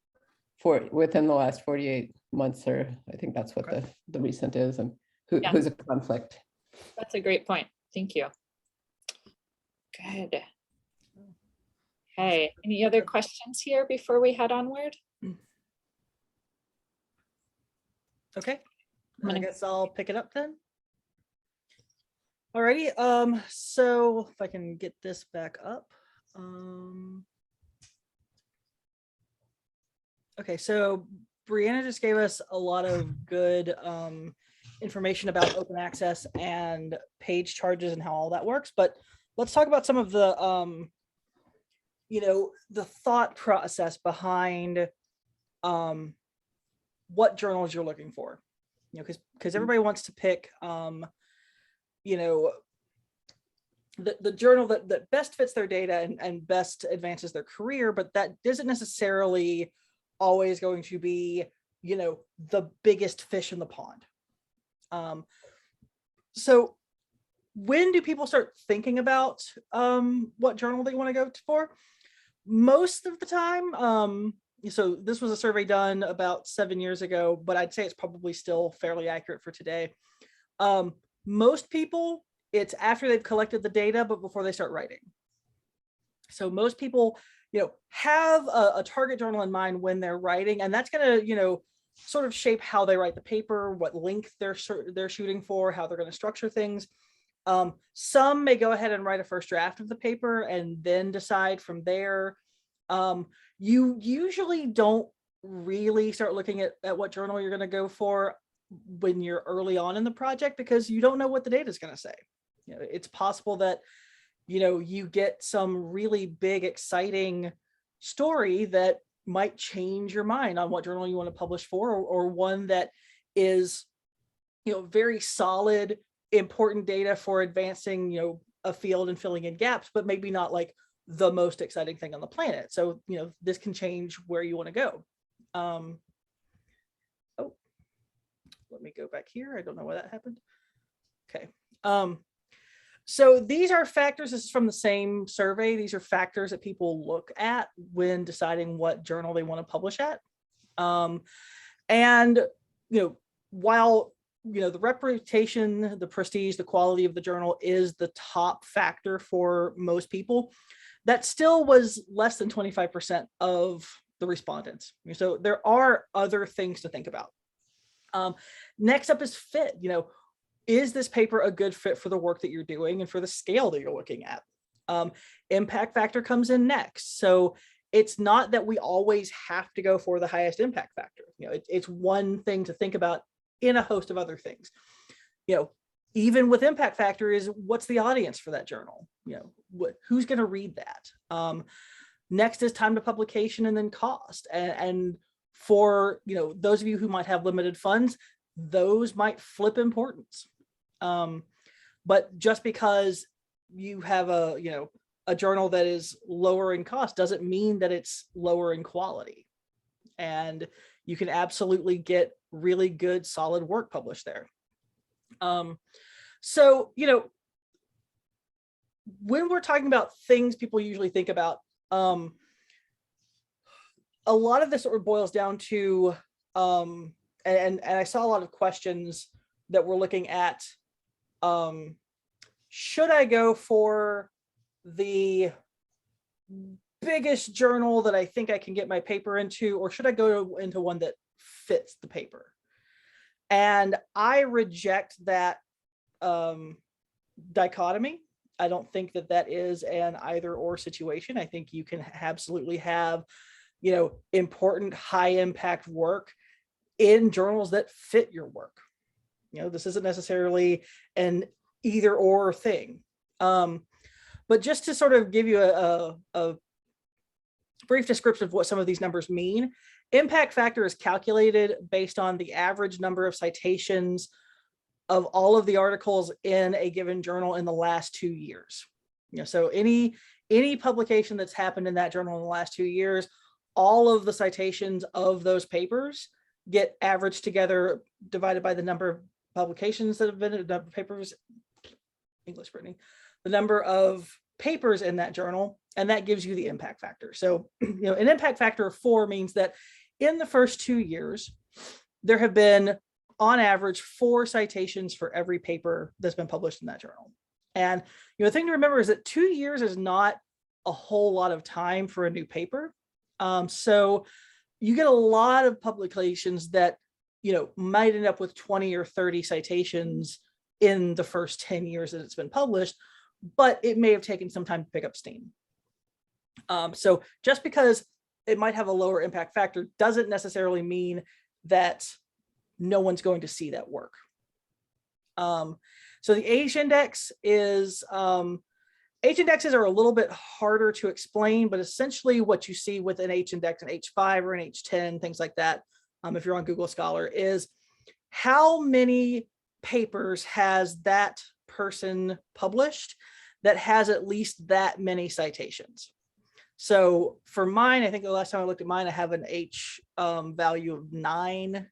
F: within the last 48 months, or I think that's what the recent is, and who's a conflict.
B: That's a great point. Thank you. Good. Okay, any other questions here before we head onward?
A: Okay, I guess I'll pick it up then. Alrighty, so if I can get this back up. Okay, so Briana just gave us a lot of good information about open access and page charges and how all that works, but let's talk about some of the the thought process behind what journals you're looking for, because everybody wants to pick, the journal that best fits their data and best advances their career, but that isn't necessarily always going to be, the biggest fish in the pond. So when do people start thinking about what journal they want to go for? Most of the time, so this was a survey done about 7 years ago, but I'd say it's probably still fairly accurate for today. Most people, it's after they've collected the data, but before they start writing. So most people, have a target journal in mind when they're writing, and that's going to, sort of shape how they write the paper, what length they're shooting for, how they're going to structure things. Some may go ahead and write a first draft of the paper and then decide from there. You usually don't really start looking at what journal you're going to go for when you're early on in the project, because you don't know what the data is going to say. It's possible that, you get some really big, exciting story that might change your mind on what journal you want to publish for, or one that is, very solid, important data for advancing, a field and filling in gaps, but maybe not like the most exciting thing on the planet. So, this can change where you want to go. Oh, let me go back here. I don't know why that happened. Okay. So these are factors, this is from the same survey. These are factors that people look at when deciding what journal they want to publish at. And, while, the reputation, the prestige, the quality of the journal is the top factor for most people, that still was less than 25% of the respondents. So there are other things to think about. Next up is fit. Is this paper a good fit for the work that you're doing and for the scale that you're looking at? Impact factor comes in next. So it's not that we always have to go for the highest impact factor. It's one thing to think about in a host of other things. Even with impact factor is, what's the audience for that journal? Who's going to read that? Next is time to publication, and then cost. And for, those of you who might have limited funds, those might flip importance. But just because you have a journal that is lower in cost doesn't mean that it's lower in quality. And you can absolutely get really good, solid work published there. So, when we're talking about things people usually think about, a lot of this sort of boils down to, and I saw a lot of questions that we're looking at, should I go for the biggest journal that I think I can get my paper into, or should I go into one that fits the paper? And I reject that dichotomy. I don't think that is an either or situation. I think you can absolutely have, important high impact work in journals that fit your work. This isn't necessarily an either or thing. But just to sort of give you a brief description of what some of these numbers mean, impact factor is calculated based on the average number of citations of all of the articles in a given journal in the last 2 years. So any publication that's happened in that journal in the last 2 years, all of the citations of those papers get averaged together, divided by the number of publications that have been, the number of papers, English, Brittany, the number of papers in that journal, and that gives you the impact factor. So, an impact factor of 4 means that in the first 2 years, there have been, on average, 4 citations for every paper that's been published in that journal. And the thing to remember is that 2 years is not a whole lot of time for a new paper. So you get a lot of publications that, might end up with 20 or 30 citations in the first 10 years that it's been published, but it may have taken some time to pick up steam. So just because it might have a lower impact factor doesn't necessarily mean that no one's going to see that work. So the age index is H-indexes are a little bit harder to explain, but essentially what you see with an H-index, an H5 or an H10, things like that, if you're on Google Scholar, is how many papers has that person published that has at least that many citations. So for mine, I think the last time I looked at mine, I have an H value of 9.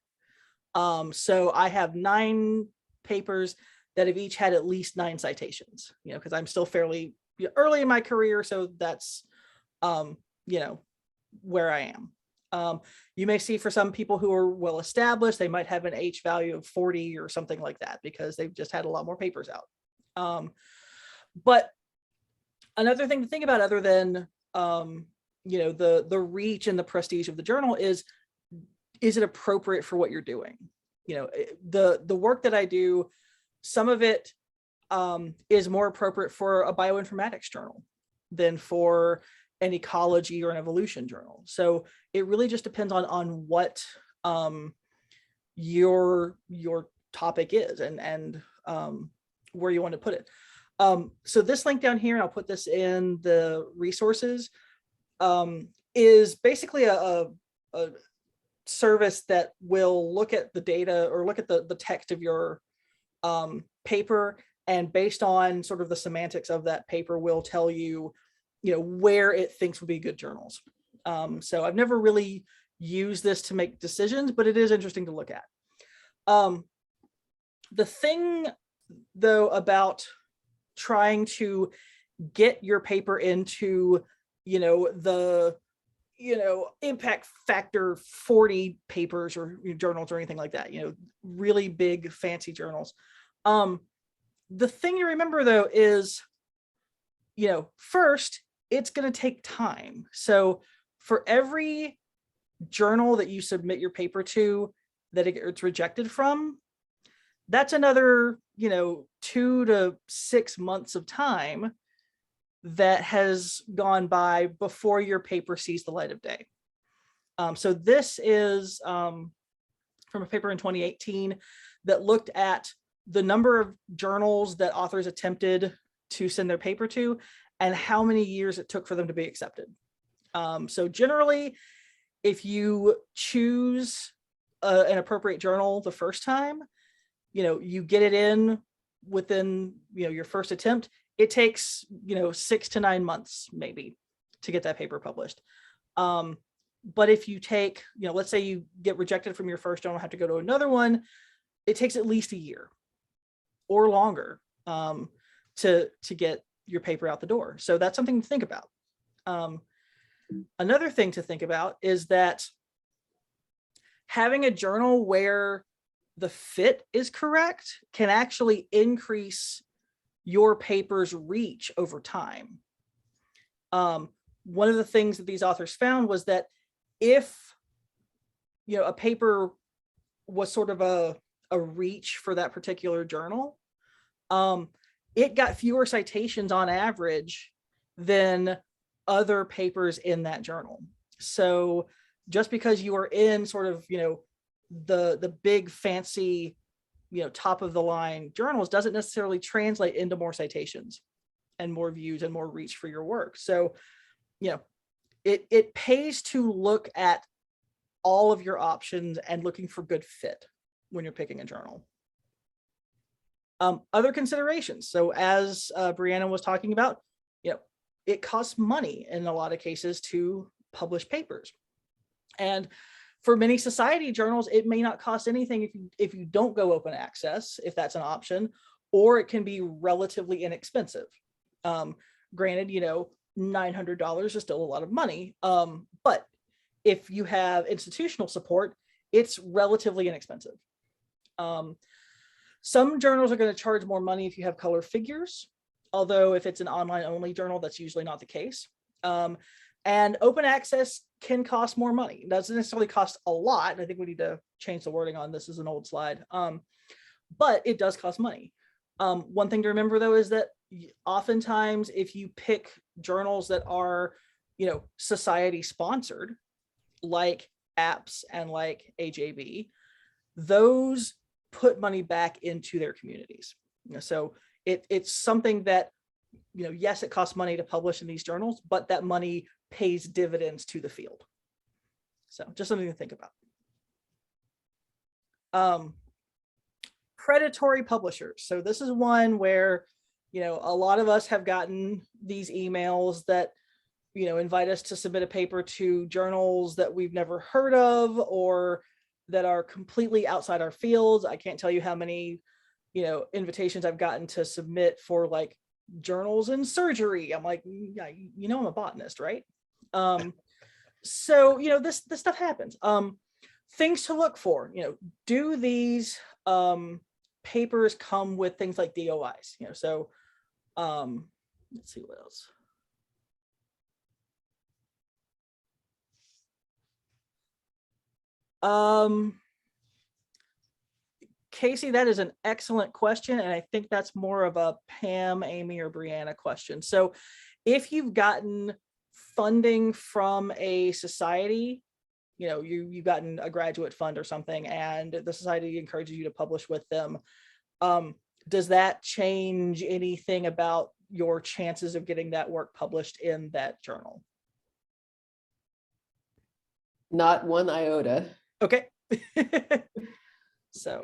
A: So I have 9 papers that have each had at least 9 citations, you know, because I'm still fairly early in my career. So that's, you know, where I am. You may see for some people who are well established, they might have an H value of 40 or something like that because they've just had a lot more papers out. But another thing to think about, other than you know, the reach and the prestige of the journal, is it appropriate for what you're doing? You know, the work that I do, some of it is more appropriate for a bioinformatics journal than for an ecology or an evolution journal. So it really just depends on what your topic is and where you want to put it. So this link down here, and I'll put this in the resources, is basically a service that will look at the data or look at the text of your paper, and based on sort of the semantics of that paper will tell you, you know, where it thinks would be good journals. So I've never really used this to make decisions, but it is interesting to look at. The thing though about trying to get your paper into, you know, the, you know, impact factor 40 papers or journals or anything like that, you know, really big fancy journals. The thing you remember though is, you know, first, it's going to take time. So for every journal that you submit your paper to that it's rejected from, that's another, you know, 2 to 6 months of time that has gone by before your paper sees the light of day. So this is from a paper in 2018 that looked at the number of journals that authors attempted to send their paper to and how many years it took for them to be accepted. So generally, if you choose an appropriate journal the first time, you know, you get it in within, you know, your first attempt, it takes, you know, 6 to 9 months maybe to get that paper published. But if you take, you know, let's say you get rejected from your first journal, have to go to another one, it takes at least a year or longer to get your paper out the door. So that's something to think about. Another thing to think about is that having a journal where the fit is correct can actually increase your paper's reach over time. One of the things that these authors found was that if, you know, a paper was sort of a reach for that particular journal, it got fewer citations on average than other papers in that journal. So just because you are in sort of, you know, the big fancy, you know, top of the line journals doesn't necessarily translate into more citations and more views and more reach for your work. So, you know, it pays to look at all of your options and looking for good fit when you're picking a journal. Other considerations. So as Briana was talking about, you know, it costs money in a lot of cases to publish papers. And for many society journals, it may not cost anything if you don't go open access, if that's an option, or it can be relatively inexpensive. Granted, you know, $900 is still a lot of money, but if you have institutional support, it's relatively inexpensive. Some journals are going to charge more money if you have color figures, although if it's an online only journal, that's usually not the case. And open access can cost more money. It doesn't necessarily cost a lot. I think we need to change the wording on this. Is an old slide, but it does cost money. One thing to remember though is that oftentimes if you pick journals that are, you know, society sponsored, like APS and like AJB, those put money back into their communities. You know, so it's something that, yes, it costs money to publish in these journals, but that money pays dividends to the field. So just something to think about. Predatory publishers. So this is one where, a lot of us have gotten these emails that, invite us to submit a paper to journals that we've never heard of or that are completely outside our fields. I can't tell you how many, invitations I've gotten to submit for like journals in surgery. I'm like, yeah, I'm a botanist, right? So, this stuff happens. Things to look for, do these papers come with things like DOIs? So let's see what else. Casey, that is an excellent question. And I think that's more of a Pam, Amy, or Briana question. So if you've gotten funding from a society, you've gotten a graduate fund or something, and the society encourages you to publish with them, does that change anything about your chances of getting that work published in that journal?
F: Not one iota.
A: Okay. So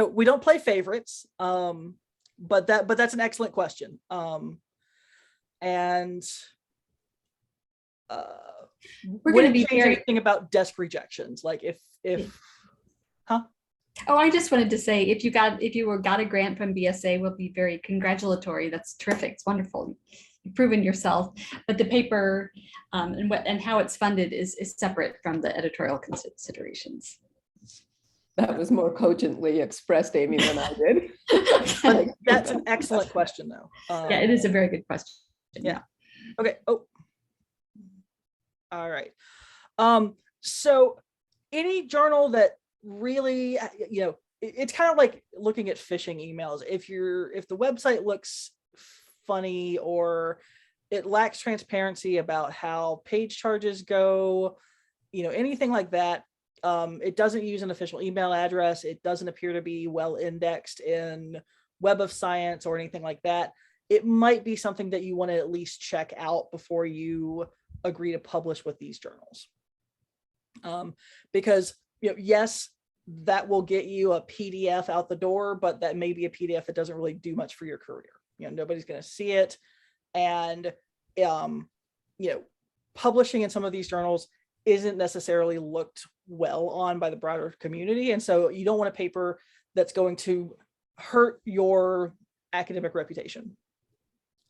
A: we don't play favorites, but that's an excellent question. And
E: we're going to be
A: change anything about desk rejections, like if
E: Oh, I just wanted to say, if you got a grant from BSA, we'll be very congratulatory. That's terrific. It's wonderful. You've proven yourself. But the paper and how it's funded is separate from the editorial considerations.
F: That was more cogently expressed, Amy, than I did.
A: But that's an excellent question, though.
E: Yeah, it is a very good question.
A: Yeah. Okay. Oh. All right. So any journal that really, it's kind of like looking at phishing emails. If the website looks funny or it lacks transparency about how page charges go, anything like that, it doesn't use an official email address, it doesn't appear to be well indexed in Web of Science or anything like that, it might be something that you want to at least check out before you agree to publish with these journals. Because yes, that will get you a PDF out the door, but that may be a PDF that doesn't really do much for your career. Nobody's going to see it. And, publishing in some of these journals isn't necessarily looked well on by the broader community. And so you don't want a paper that's going to hurt your academic reputation.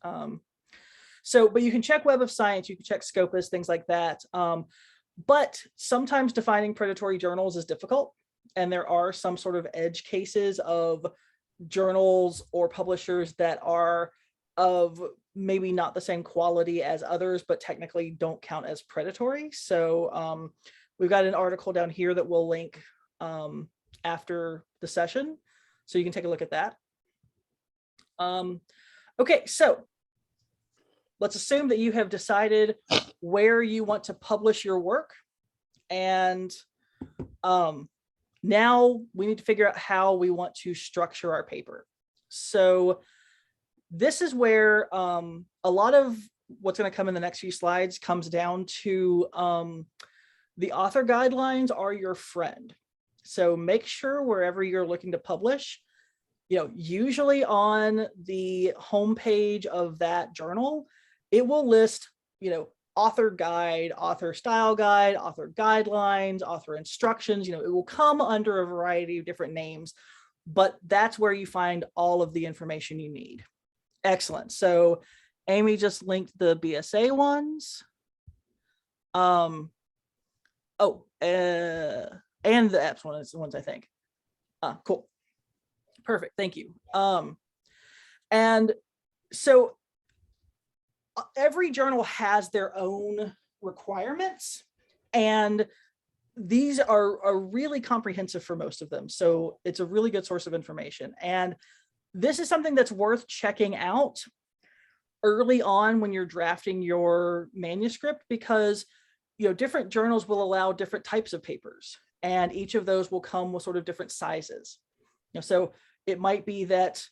A: But you can check Web of Science, you can check Scopus, things like that. But sometimes defining predatory journals is difficult. And there are some sort of edge cases of journals or publishers that are of maybe not the same quality as others, but technically don't count as predatory. So we've got an article down here that we'll link after the session, so you can take a look at that. Okay, so let's assume that you have decided where you want to publish your work. And now we need to figure out how we want to structure our paper. So this is where a lot of what's going to come in the next few slides comes down to the author guidelines are your friend. So make sure wherever you're looking to publish, usually on the homepage of that journal, it will list, author guide, author style guide, author guidelines, author instructions. It will come under a variety of different names, but that's where you find all of the information you need. Excellent. So Amy just linked the BSA ones. And the apps ones, I think. Cool. Perfect. Thank you. And so every journal has their own requirements, and these are really comprehensive for most of them. So it's a really good source of information. And this is something that's worth checking out early on when you're drafting your manuscript, because different journals will allow different types of papers, and each of those will come with sort of different sizes. So it might be that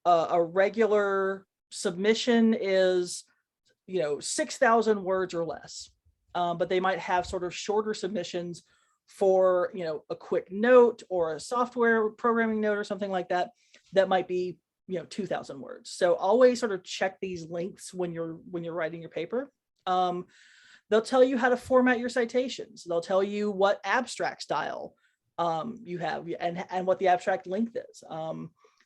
A: a regular submission is, 6,000 words or less. But they might have sort of shorter submissions for, a quick note or a software programming note or something like that, that might be, 2,000 words. So always sort of check these lengths when you're writing your paper. They'll tell you how to format your citations. They'll tell you what abstract style you have and what the abstract length is.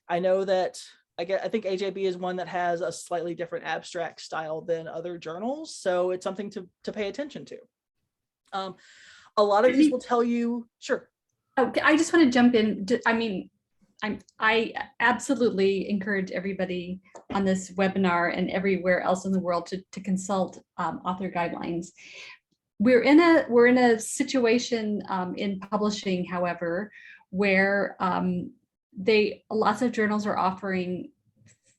A: I know that I think AJB is one that has a slightly different abstract style than other journals. So it's something to pay attention to. A lot of these will tell you, sure.
E: Okay, I just want to jump in. I mean, I absolutely encourage everybody on this webinar and everywhere else in the world to consult author guidelines. We're in a situation in publishing, however, where lots of journals are offering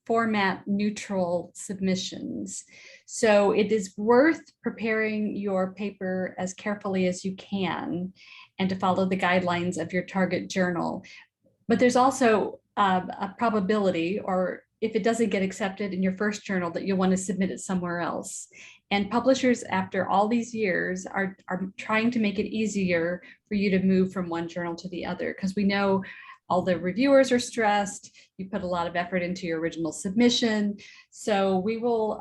E: format neutral submissions. So it is worth preparing your paper as carefully as you can and to follow the guidelines of your target journal. But there's also a probability, or if it doesn't get accepted in your first journal, that you'll want to submit it somewhere else. And publishers, after all these years, are trying to make it easier for you to move from one journal to the other, because we know all the reviewers are stressed. You put a lot of effort into your original submission. So we will,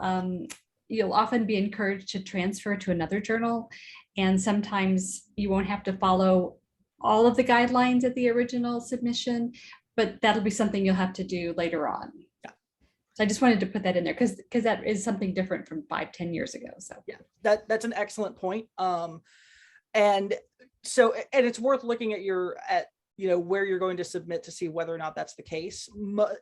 E: you'll often be encouraged to transfer to another journal. And sometimes you won't have to follow all of the guidelines at the original submission, but that'll be something you'll have to do later on. Yeah. So I just wanted to put that in there because that is something different from 5-10 years ago. So
A: yeah, that's an excellent point. And it's worth looking at where you're going to submit to see whether or not that's the case.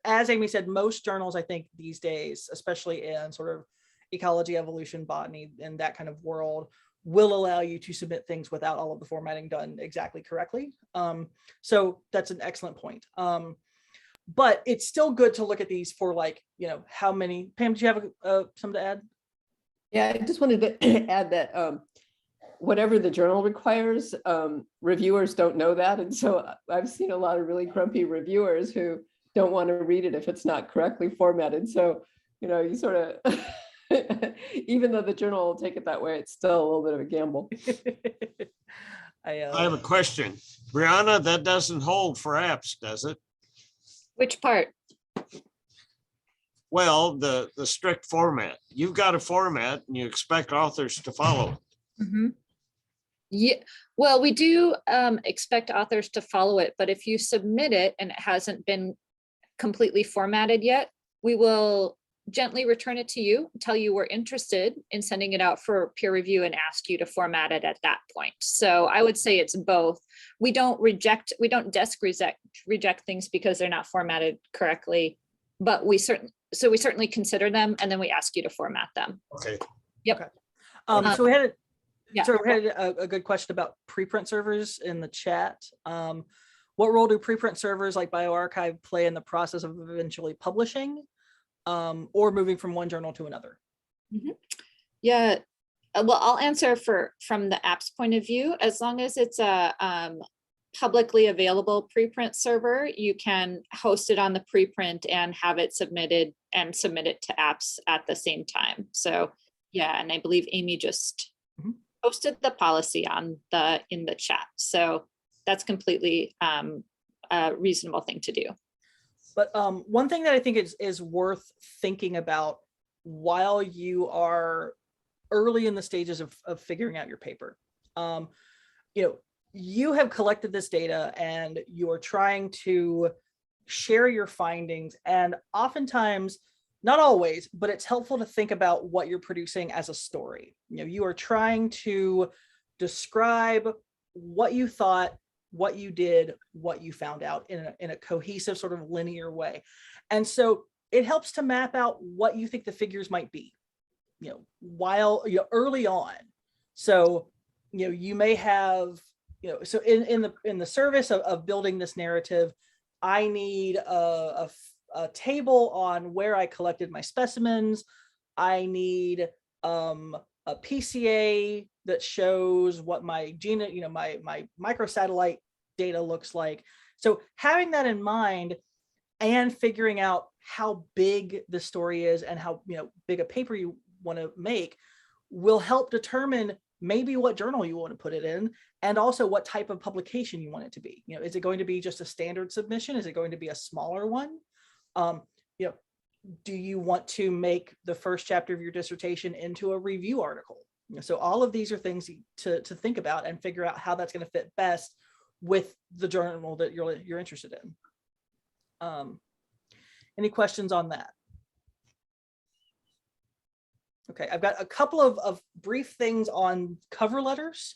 A: As Amy said, most journals, I think these days, especially in sort of ecology, evolution, botany, and that kind of world, will allow you to submit things without all of the formatting done exactly correctly. So that's an excellent point. But it's still good to look at these for how many. Pam, do you have something to add?
F: Yeah, I just wanted to add that whatever the journal requires, reviewers don't know that. And so I've seen a lot of really grumpy reviewers who don't want to read it if it's not correctly formatted. So, you sort of, even though the journal will take it that way, it's still a little bit of a gamble.
C: I have a question. Briana, that doesn't hold for apps, does it?
B: Which part?
C: Well, the strict format. You've got a format and you expect authors to follow it.
B: Mm-hmm. Yeah, well, we do expect authors to follow it, but if you submit it and it hasn't been completely formatted yet, we will gently return it to you, tell you we're interested in sending it out for peer review and ask you to format it at that point. So I would say it's both. We don't desk reject things because they're not formatted correctly, but we certainly consider them and then we ask you to format them.
C: Okay.
B: Yep.
A: Okay. So we had
B: yeah.
A: So we had a good question about preprint servers in the chat. What role do preprint servers like bioRxiv play in the process of eventually publishing or moving from one journal to another?
B: Mm-hmm. Yeah, well, I'll answer from the app's point of view. As long as it's a publicly available preprint server, you can host it on the preprint and have it submitted and submit it to apps at the same time. So yeah, and I believe Amy just posted the policy in the chat. So that's completely a reasonable thing to do.
A: But one thing that I think is worth thinking about while you are early in the stages of figuring out your paper, you have collected this data and you're trying to share your findings, and oftentimes, not always, but it's helpful to think about what you're producing as a story. You are trying to describe what you thought, what you did, what you found out in a cohesive sort of linear way. And so it helps to map out what you think the figures might be, while early on. So, you may have, so in the service of building this narrative, I need a table on where I collected my specimens. I need a PCA that shows what my my microsatellite data looks like. So having that in mind and figuring out how big the story is and how big a paper you want to make will help determine maybe what journal you want to put it in, and also what type of publication you want it to be. Is it going to be just a standard submission? Is it going to be a smaller one? Do you want to make the first chapter of your dissertation into a review article? So all of these are things to think about and figure out how that's going to fit best with the journal that you're interested in. Any questions on that? Okay, I've got a couple of brief things on cover letters.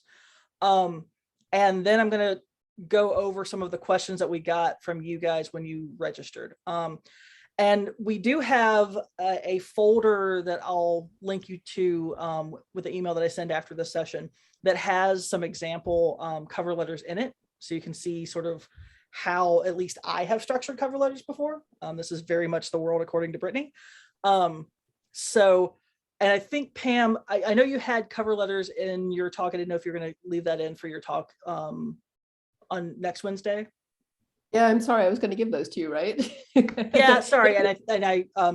A: And then I'm going to go over some of the questions that we got from you guys when you registered. And we do have a folder that I'll link you to with the email that I send after this session that has some example cover letters in it. So you can see sort of how at least I have structured cover letters before. This is very much the world according to Brittany. And I think, Pam, I know you had cover letters in your talk. I didn't know if you're going to leave that in for your talk on next Wednesday.
F: Yeah, I'm sorry. I was going to give those to you, right?
A: Yeah, sorry.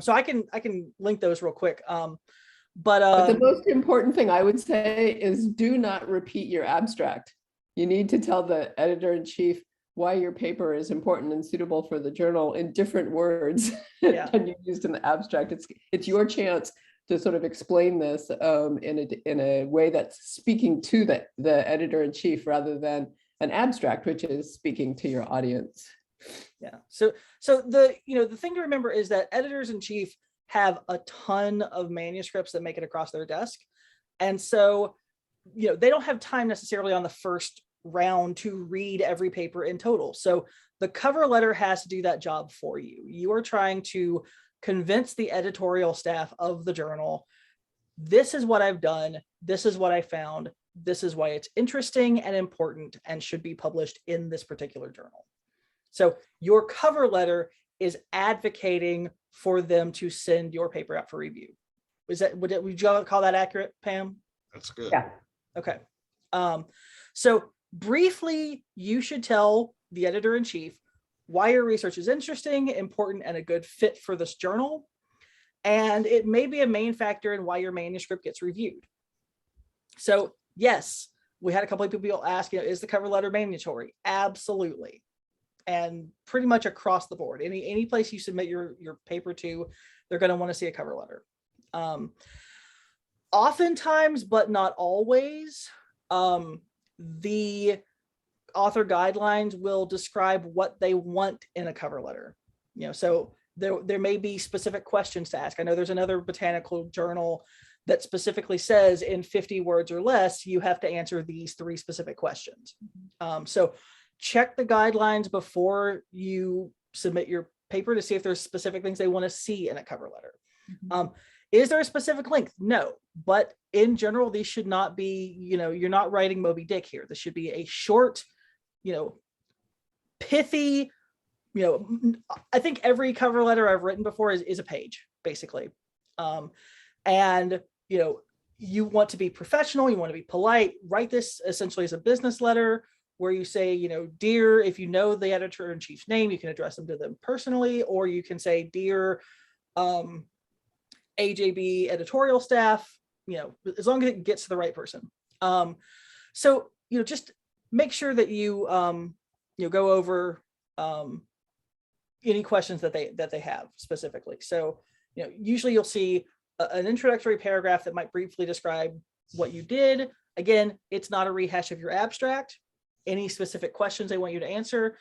A: So I can link those real quick.
F: But the most important thing I would say is do not repeat your abstract. You need to tell the editor-in-chief why your paper is important and suitable for the journal in different words than you used in the abstract. It's your chance to sort of explain this in a way that's speaking to the editor-in-chief rather than an abstract, which is speaking to your audience.
A: Yeah. So the thing to remember is that editors-in-chief have a ton of manuscripts that make it across their desk, and so they don't have time necessarily on the first round to read every paper in total. So the cover letter has to do that job for you. You are trying to convince the editorial staff of the journal, this is what I've done, this is what I found, this is why it's interesting and important and should be published in this particular journal. So your cover letter is advocating for them to send your paper out for review. Would you call that accurate, Pam?
C: That's good.
F: Yeah.
A: Okay. So briefly, you should tell the editor-in-chief why your research is interesting, important, and a good fit for this journal. And it may be a main factor in why your manuscript gets reviewed. So yes, we had a couple of people ask, is the cover letter mandatory? Absolutely. And pretty much across the board, any place you submit your paper to, they're going to want to see a cover letter. Oftentimes, but not always, the author guidelines will describe what they want in a cover letter. So there may be specific questions to ask. I know there's another botanical journal that specifically says in 50 words or less, you have to answer these 3 specific questions. So check the guidelines before you submit your paper to see if there's specific things they want to see in a cover letter. Is there a specific length? No, but in general, these should not be, you're not writing Moby Dick here. This should be a short, pithy, I think every cover letter I've written before is a page, basically. And, you want to be professional, you want to be polite, write this essentially as a business letter where you say, dear, if you know the editor-in-chief's name, you can address them to them personally, or you can say, dear, AJB editorial staff, as long as it gets to the right person. So, just make sure that you, go over any questions that they have specifically. So, usually you'll see an introductory paragraph that might briefly describe what you did. Again, it's not a rehash of your abstract. Any specific questions they want you to answer.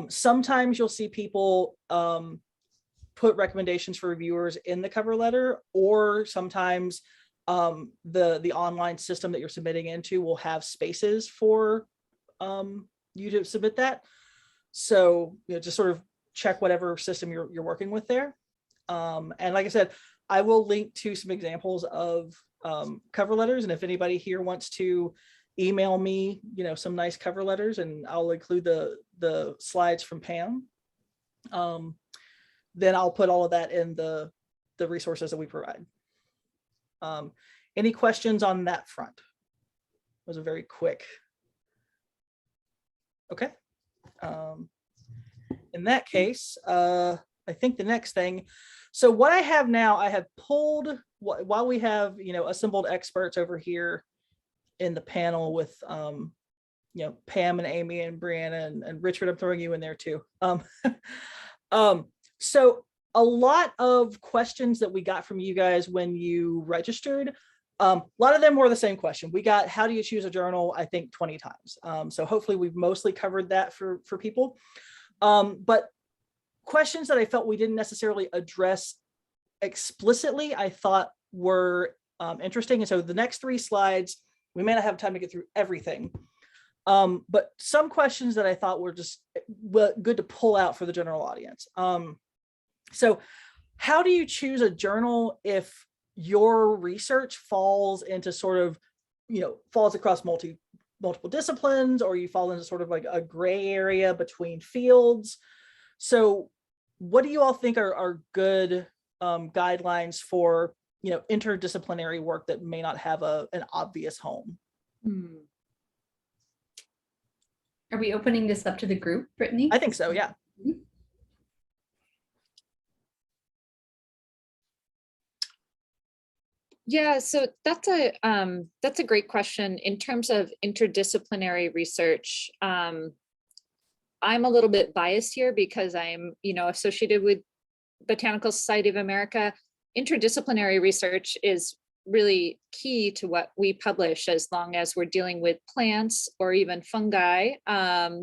A: Sometimes you'll see people put recommendations for reviewers in the cover letter, or sometimes the online system that you're submitting into will have spaces for you to submit that. So just sort of check whatever system you're working with there. And like I said, I will link to some examples of cover letters, and if anybody here wants to email me, some nice cover letters, and I'll include the slides from Pam. Then I'll put all of that in the resources that we provide. Any questions on that front? It was a very quick. Okay. In that case, I I think the next thing. So what I have now, I have pulled, while we have, assembled experts over here in the panel with, Pam and Amy and Briana and Richard, I'm throwing you in there too. So a lot of questions that we got from you guys when you registered, a lot of them were the same question. We got, how do you choose a journal? I think 20 times. So hopefully we've mostly covered that for people. But questions that I felt we didn't necessarily address explicitly, I thought were interesting. And so the next 3 slides, we may not have time to get through everything. But some questions that I thought were just good to pull out for the general audience. So how do you choose a journal if your research falls into sort of, falls across multiple disciplines, or you fall into sort of like a gray area between fields? So what do you all think are good guidelines for, interdisciplinary work that may not have an obvious home?
E: Are we opening this up to the group, Brittany?
A: I think so, yeah.
B: Yeah, so that's a great question. In terms of interdisciplinary research, I'm a little bit biased here because I'm, associated with Botanical Society of America. Interdisciplinary research is really key to what we publish, as long as we're dealing with plants or even fungi.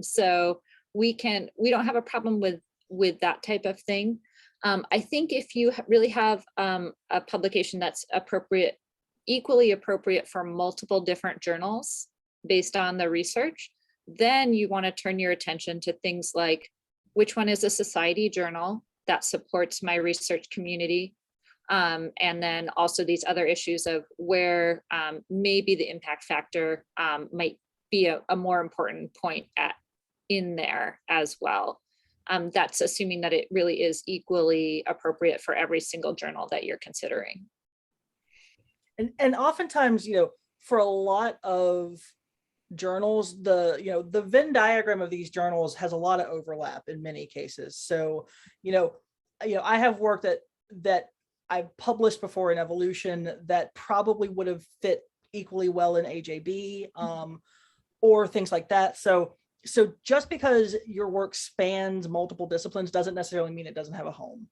B: So we don't have a problem with that type of thing. I think if you really have a publication that's equally appropriate for multiple different journals based on the research, then you want to turn your attention to things like, which one is a society journal that supports my research community? And then also these other issues of where maybe the impact factor might be a more important point in there as well. That's assuming that it really is equally appropriate for every single journal that you're considering.
A: And oftentimes, for a lot of journals, the Venn diagram of these journals has a lot of overlap in many cases. So, I have work that I've published before in Evolution that probably would have fit equally well in AJB, or things like that. So just because your work spans multiple disciplines doesn't necessarily mean it doesn't have a home.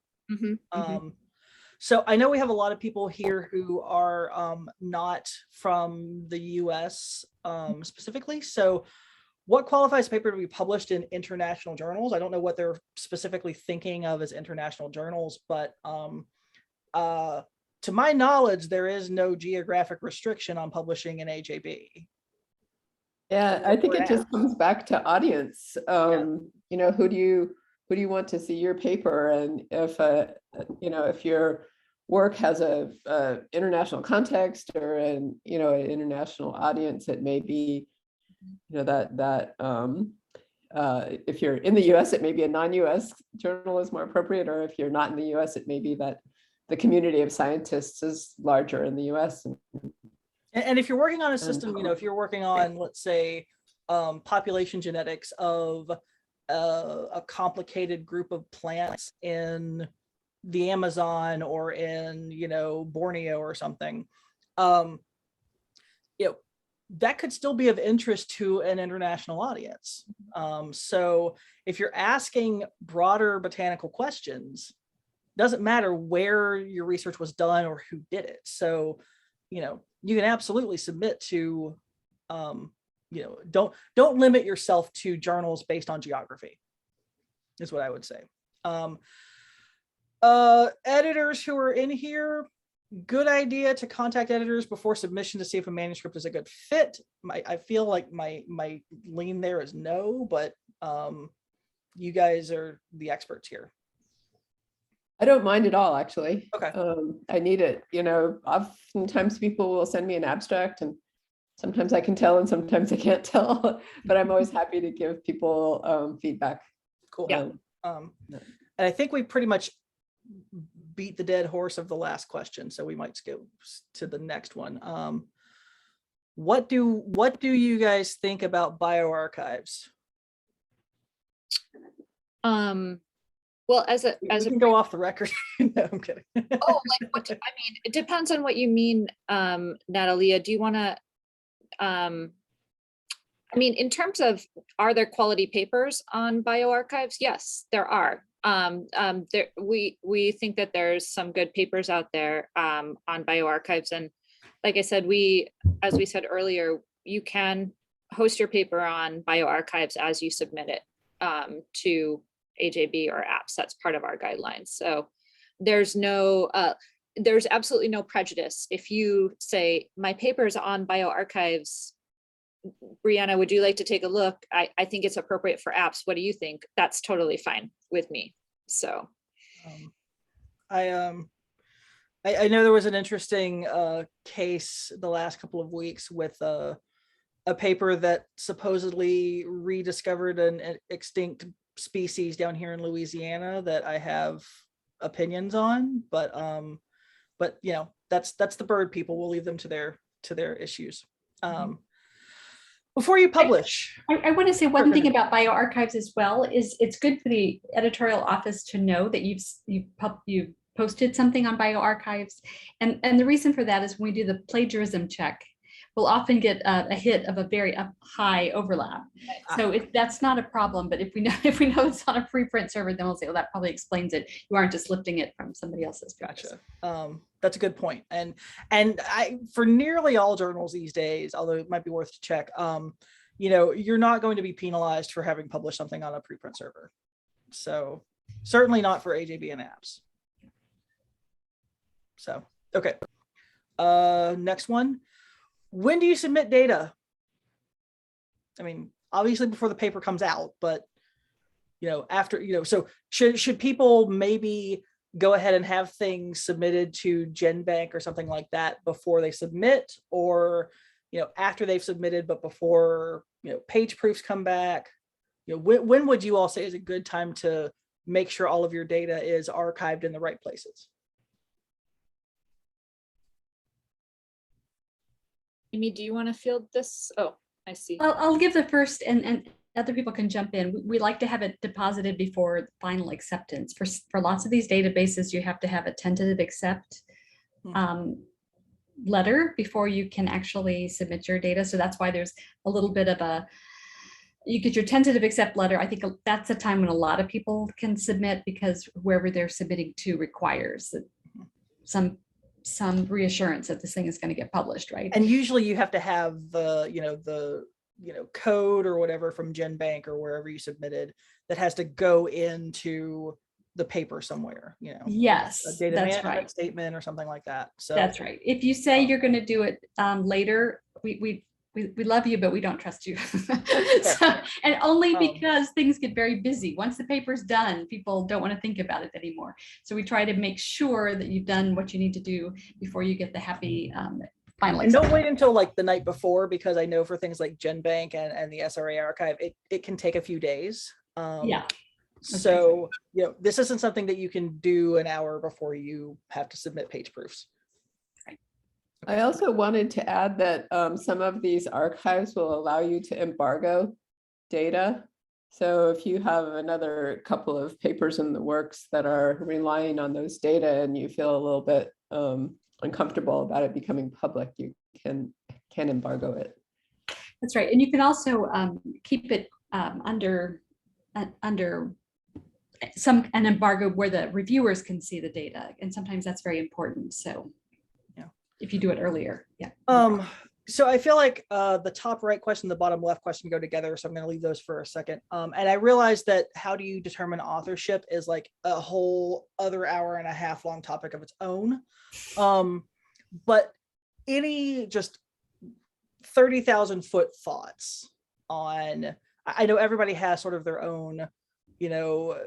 A: So I know we have a lot of people here who are not from the US specifically. So what qualifies a paper to be published in international journals? I don't know what they're specifically thinking of as international journals, but to my knowledge, there is no geographic restriction on publishing in AJB.
F: Yeah, I think it just comes back to audience. Who do you want to see your paper? And if your work has a international context or an international audience, it may be if you're in the US, it may be a non-US journal is more appropriate, or if you're not in the US, it may be that the community of scientists is larger in the US.
A: And if you're working on a system, if you're working on, let's say, population genetics of a complicated group of plants in the Amazon or in, Borneo or something, that could still be of interest to an international audience. So if you're asking broader botanical questions, doesn't matter where your research was done or who did it. So, you can absolutely submit to, don't limit yourself to journals based on geography, is what I would say. Editors who are in here, good idea to contact editors before submission to see if a manuscript is a good fit. I feel like my lean there is no, but you guys are the experts here.
F: I don't mind at all, actually.
A: Okay.
F: I need it. Oftentimes people will send me an abstract, and sometimes I can tell and sometimes I can't tell, but I'm always happy to give people feedback.
A: Cool. Yeah. And I think we pretty much beat the dead horse of the last question, so we might skip to the next one. What do you guys think about bioarchives?
B: Well, as
A: We
B: a
A: can go off the record. No, I'm kidding.
B: oh, like what, I mean, it depends on what you mean, Natalia. Do you want to, I mean, in terms of, are there quality papers on bioarchives? Yes, there are. We think that there's some good papers out there on bioarchives. And like I said, as we said earlier, you can host your paper on bioarchives as you submit it to AJB or APS. That's part of our guidelines. So there's absolutely no prejudice. If you say, my paper is on bioarchives, Briana, would you like to take a look? I think it's appropriate for apps. What do you think? That's totally fine with me. So
A: I know there was an interesting case the last couple of weeks with a paper that supposedly rediscovered an extinct species down here in Louisiana that I have opinions on, but you know, that's the bird people. We'll leave them to their issues. Before you publish,
E: I want to say one thing about bioarchives as well is it's good for the editorial office to know that you've posted something on bioarchives, and the reason for that is when we do the plagiarism check, we'll often get a hit of a very high overlap. So that's not a problem, but if we know it's on a preprint server, then we'll say, well, that probably explains it. You aren't just lifting it from somebody else's.
A: Gotcha. That's a good point. And for nearly all journals these days, although it might be worth to check, you know, you're not going to be penalized for having published something on a preprint server. So certainly not for AJB and apps. So, okay. Next one. When do you submit data? I mean, obviously before the paper comes out, but you know, after, you know, so should people maybe go ahead and have things submitted to GenBank or something like that before they submit, or, you know, after they've submitted, but before, you know, page proofs come back? You know, when would you all say is a good time to make sure all of your data is archived in the right places?
B: Amy, do you want to field this? Oh, I see.
E: I'll give the first, and other people can jump in. We like to have it deposited before final acceptance. For lots of these databases, you have to have a tentative accept letter before you can actually submit your data. So that's why there's a little bit of you get your tentative accept letter. I think that's a time when a lot of people can submit, because wherever they're submitting to requires some reassurance that this thing is going to get published, right?
A: And usually you have to have the code or whatever from GenBank or wherever you submitted that has to go into the paper somewhere, you know.
E: Yes,
A: a data
E: that's
A: management
E: right.
A: statement or something like that. So
E: that's right. If you say you're going to do it later, we love you, but we don't trust you. So, and only because things get very busy. Once the paper's done, people don't want to think about it anymore. So we try to make sure that you've done what you need to do before you get the happy final.
A: And don't wait until like the night before, because I know for things like GenBank and the SRA archive, it can take a few days.
E: Yeah.
A: So, you know, this isn't something that you can do an hour before you have to submit page proofs.
F: I also wanted to add that some of these archives will allow you to embargo data. So if you have another couple of papers in the works that are relying on those data and you feel a little bit uncomfortable about it becoming public, you can embargo it.
E: That's right. And you can also keep it under an embargo where the reviewers can see the data. And sometimes that's very important. So if you do it earlier. Yeah.
A: So I feel like the top right question, the bottom left question go together. So I'm going to leave those for a second. And I realized that how do you determine authorship is like a whole other hour-and-a-half long topic of its own. But any just 30,000 foot thoughts on, I know everybody has sort of their own, you know,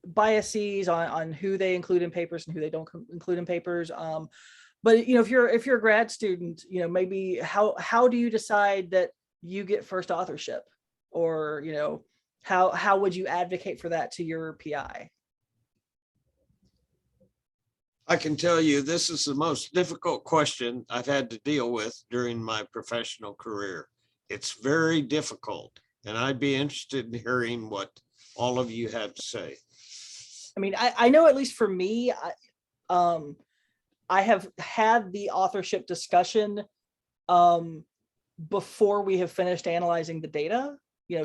A: biases on who they include in papers and who they don't include in papers. But, you know, if you're a grad student, you know, maybe how do you decide that you get first authorship, or, you know, how would you advocate for that to your PI?
C: I can tell you this is the most difficult question I've had to deal with during my professional career. It's very difficult, and I'd be interested in hearing what all of you have to say.
A: I mean, I know at least for me, I have had the authorship discussion before we have finished analyzing the data,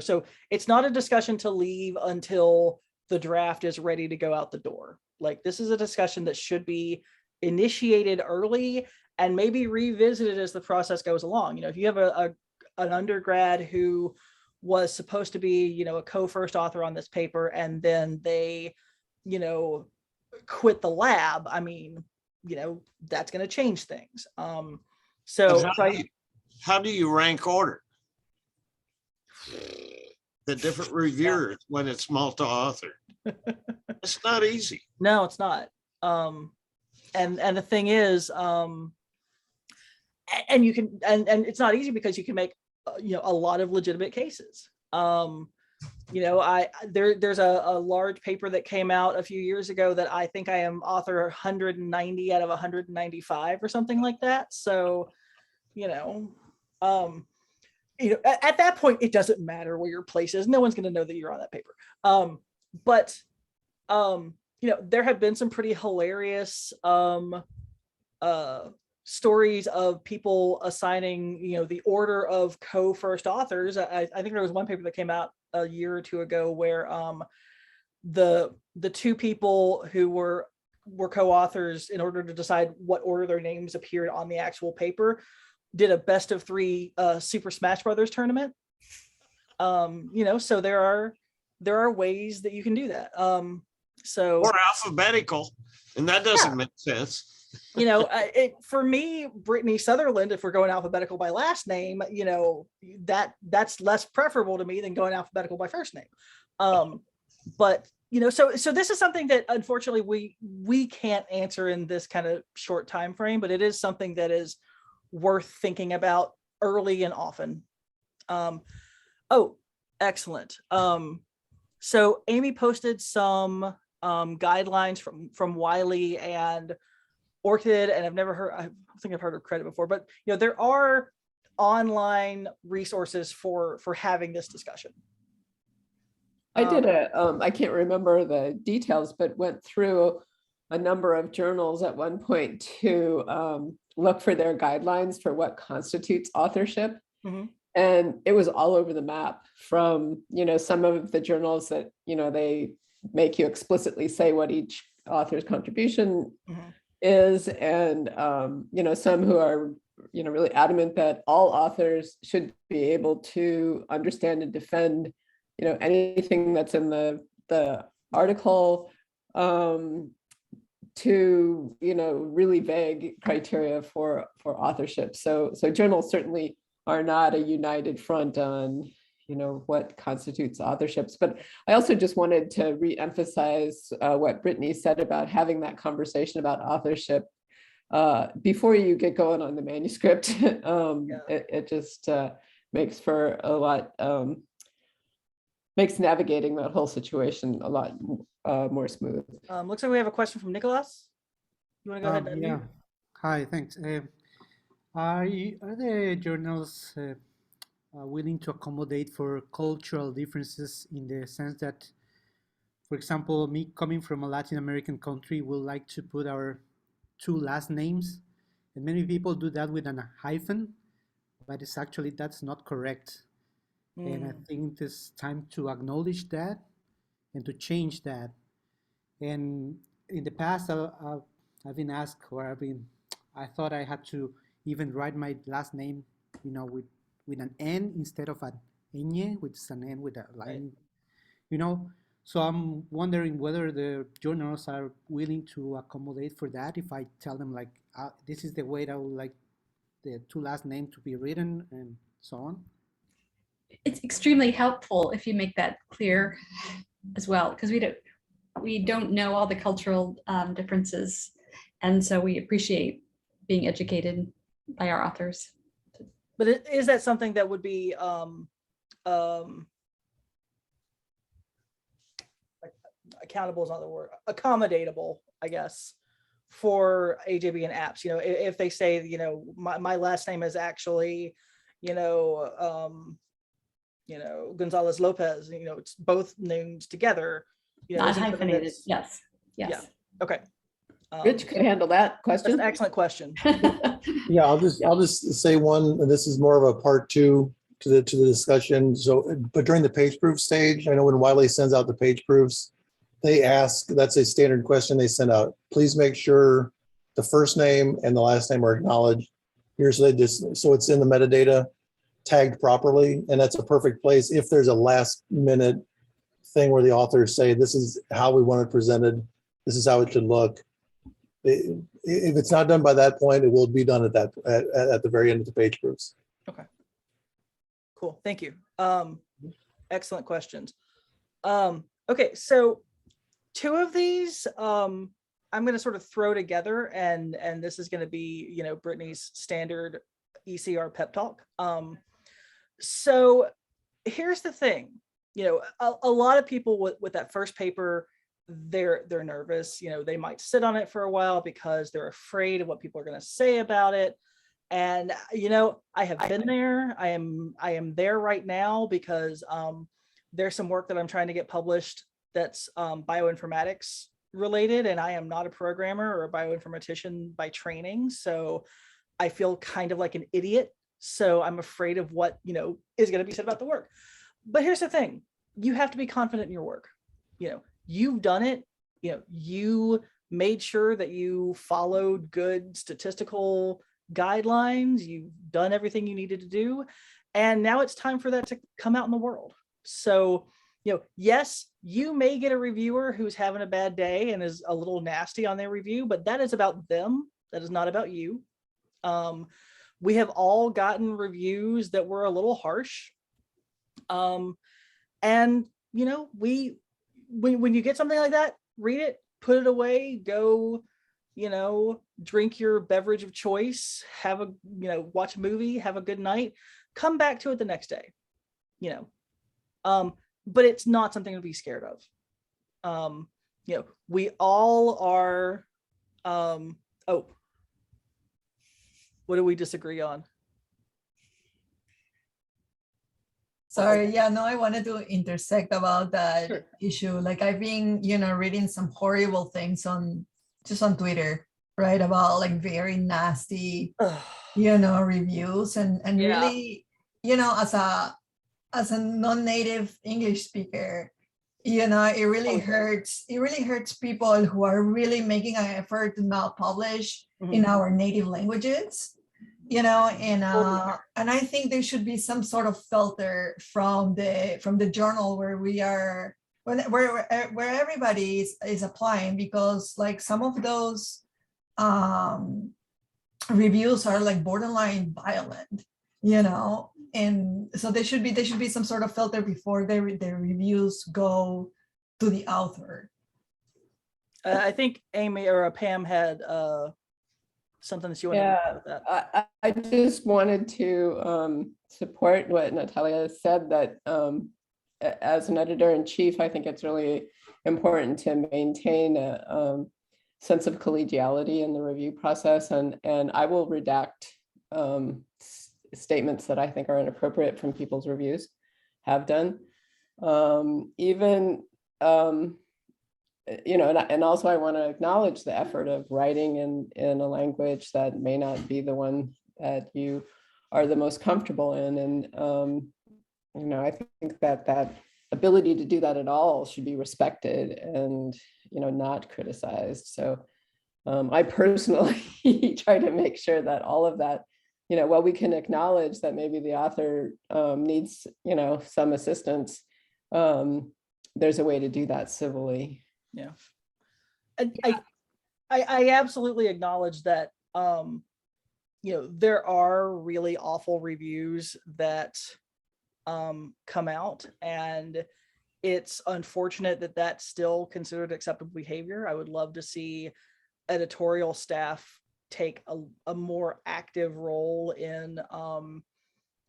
A: so it's not a discussion to leave until the draft is ready to go out the door. Like, this is a discussion that should be initiated early and maybe revisited as the process goes along. If you have an undergrad who was supposed to be, a co-first author on this paper, and then they, quit the lab, I mean, that's going to change things.
C: How do you rank order the different reviewers when it's multi-author? It's not easy.
A: No, it's not. And the thing is, and you can, and it's not easy because you can make, a lot of legitimate cases. There's a large paper that came out a few years ago that I think I am author 190 out of 195 or something like that. So, at that point, it doesn't matter where your place is. No one's going to know that you're on that paper. But there have been some pretty hilarious stories of people assigning, the order of co-first authors. I think there was one paper that came out a year or two ago where the two people who were co-authors, in order to decide what order their names appeared on the actual paper, did a best of 3 Super Smash Brothers tournament. So there are ways that you can do that.
C: Or alphabetical, and that doesn't make sense.
A: For me, Brittany Sutherland, if we're going alphabetical by last name, that's less preferable to me than going alphabetical by first name. But so this is something that unfortunately we can't answer in this kind of short time frame, but it is something that is worth thinking about early and often. Oh, excellent. So Amy posted some guidelines from Wiley and Orchid, and I've never heard, I think I've heard of Credit before, but there are online resources for having this discussion.
F: I did I can't remember the details, but went through a number of journals at one point to look for their guidelines for what constitutes authorship.
A: Mm-hmm.
F: And it was all over the map, from, some of the journals that, they make you explicitly say what each author's contribution
A: Mm-hmm.
F: is. And, some who are, really adamant that all authors should be able to understand and defend, anything that's in the article, to, really vague criteria for authorship. So journals certainly are not a united front on, what constitutes authorships. But I also just wanted to re-emphasize what Brittany said about having that conversation about authorship before you get going on the manuscript. It just makes for a lot, makes navigating that whole situation a lot more smooth.
A: Looks like we have a question from Nicholas. You want to go ahead and
G: Yeah.
A: unmute?
G: Hi, thanks. Are the journals willing to accommodate for cultural differences, in the sense that, for example, me coming from a Latin American country would like to put our 2 last names, and many people do that with a hyphen, but that's not correct. And I think it's time to acknowledge that and to change that. And in the past, I've been asked, or I thought I had to even write my last name, with an N instead of an ñ, which is an N with a line, So I'm wondering whether the journals are willing to accommodate for that. If I tell them, like, this is the way that I would like the 2 last names to be written, and so on.
E: It's extremely helpful if you make that clear as well, because we don't know all the cultural differences, and so we appreciate being educated by our authors.
A: But is that something that would be accountable is not the word, accommodatable, I guess, for AJB and apps? If they say, my last name is actually, Gonzalez Lopez, it's both names together. You know,
E: Not
A: isn't something
E: hyphenated,
A: that's-
E: yes,
A: Yeah.
E: yes.
A: Okay.
F: Rich could handle that
A: That's
F: question.
A: an excellent question.
H: Yeah, I'll just say one, and this is more of a part two to the discussion. So, but during the page proof stage, I know when Wiley sends out the page proofs, they ask, that's a standard question they send out. Please make sure the first name and the last name are acknowledged. Here's they just, so it's in the metadata tagged properly, and that's a perfect place if there's a last minute thing where the authors say, this is how we want it presented, this is how it should look. If it's not done by that point, it will be done at the very end of the page proofs.
A: Okay. Cool. Thank you. Excellent questions. Okay, so two of these I'm going to sort of throw together, and this is going to be, you know, Brittany's standard ECR pep talk. So here's the thing, you know, a lot of people with that first paper, they're nervous. You know, they might sit on it for a while because they're afraid of what people are going to say about it. And, you know, I have been there. I am there right now because there's some work that I'm trying to get published that's bioinformatics related, and I am not a programmer or a bioinformatician by training. So I feel kind of like an idiot. So I'm afraid of what, you know, is going to be said about the work. But here's the thing, you have to be confident in your work. You know, you've done it, you know, you made sure that you followed good statistical guidelines, you've done everything you needed to do, and now it's time for that to come out in the world. So, you know, yes, you may get a reviewer who's having a bad day and is a little nasty on their review, but that is about them. That is not about you. We have all gotten reviews that were a little harsh. And, you know, when you get something like that, read it, put it away, go, you know, drink your beverage of choice, have a, you know, watch a movie, have a good night, come back to it the next day, you know. But it's not something to be scared of. You know, we all are, oh, what do we disagree on?
I: Sorry, yeah, no, I wanted to intersect about that
A: Sure.
I: issue. Like I've been, you know, reading some horrible things on Twitter, right? About like very nasty, you know, reviews and
A: Yeah.
I: really, you know, as a non-native English speaker, you know, it really hurts. It really hurts people who are really making an effort to not publish in our native languages. You know, and I think there should be some sort of filter from the journal where we are, where everybody is applying, because like some of those reviews are like borderline violent, you know, and so there should be some sort of filter before the reviews go to the author.
A: I think Amy or Pam had something that you wanted to say with that.
F: I just wanted to support what Natalia said, that as an editor-in-chief, I think it's really important to maintain a sense of collegiality in the review process, and I will redact statements that I think are inappropriate from people's reviews, have done. You know, and also I want to acknowledge the effort of writing in a language that may not be the one that you are the most comfortable in. And, you know, I think that ability to do that at all should be respected and, you know, not criticized. So I personally try to make sure that all of that, you know, while we can acknowledge that maybe the author needs, you know, some assistance, there's a way to do that civilly.
A: Yeah. And I absolutely acknowledge that, you know, there are really awful reviews that come out, and it's unfortunate that that's still considered acceptable behavior. I would love to see editorial staff take a more active role in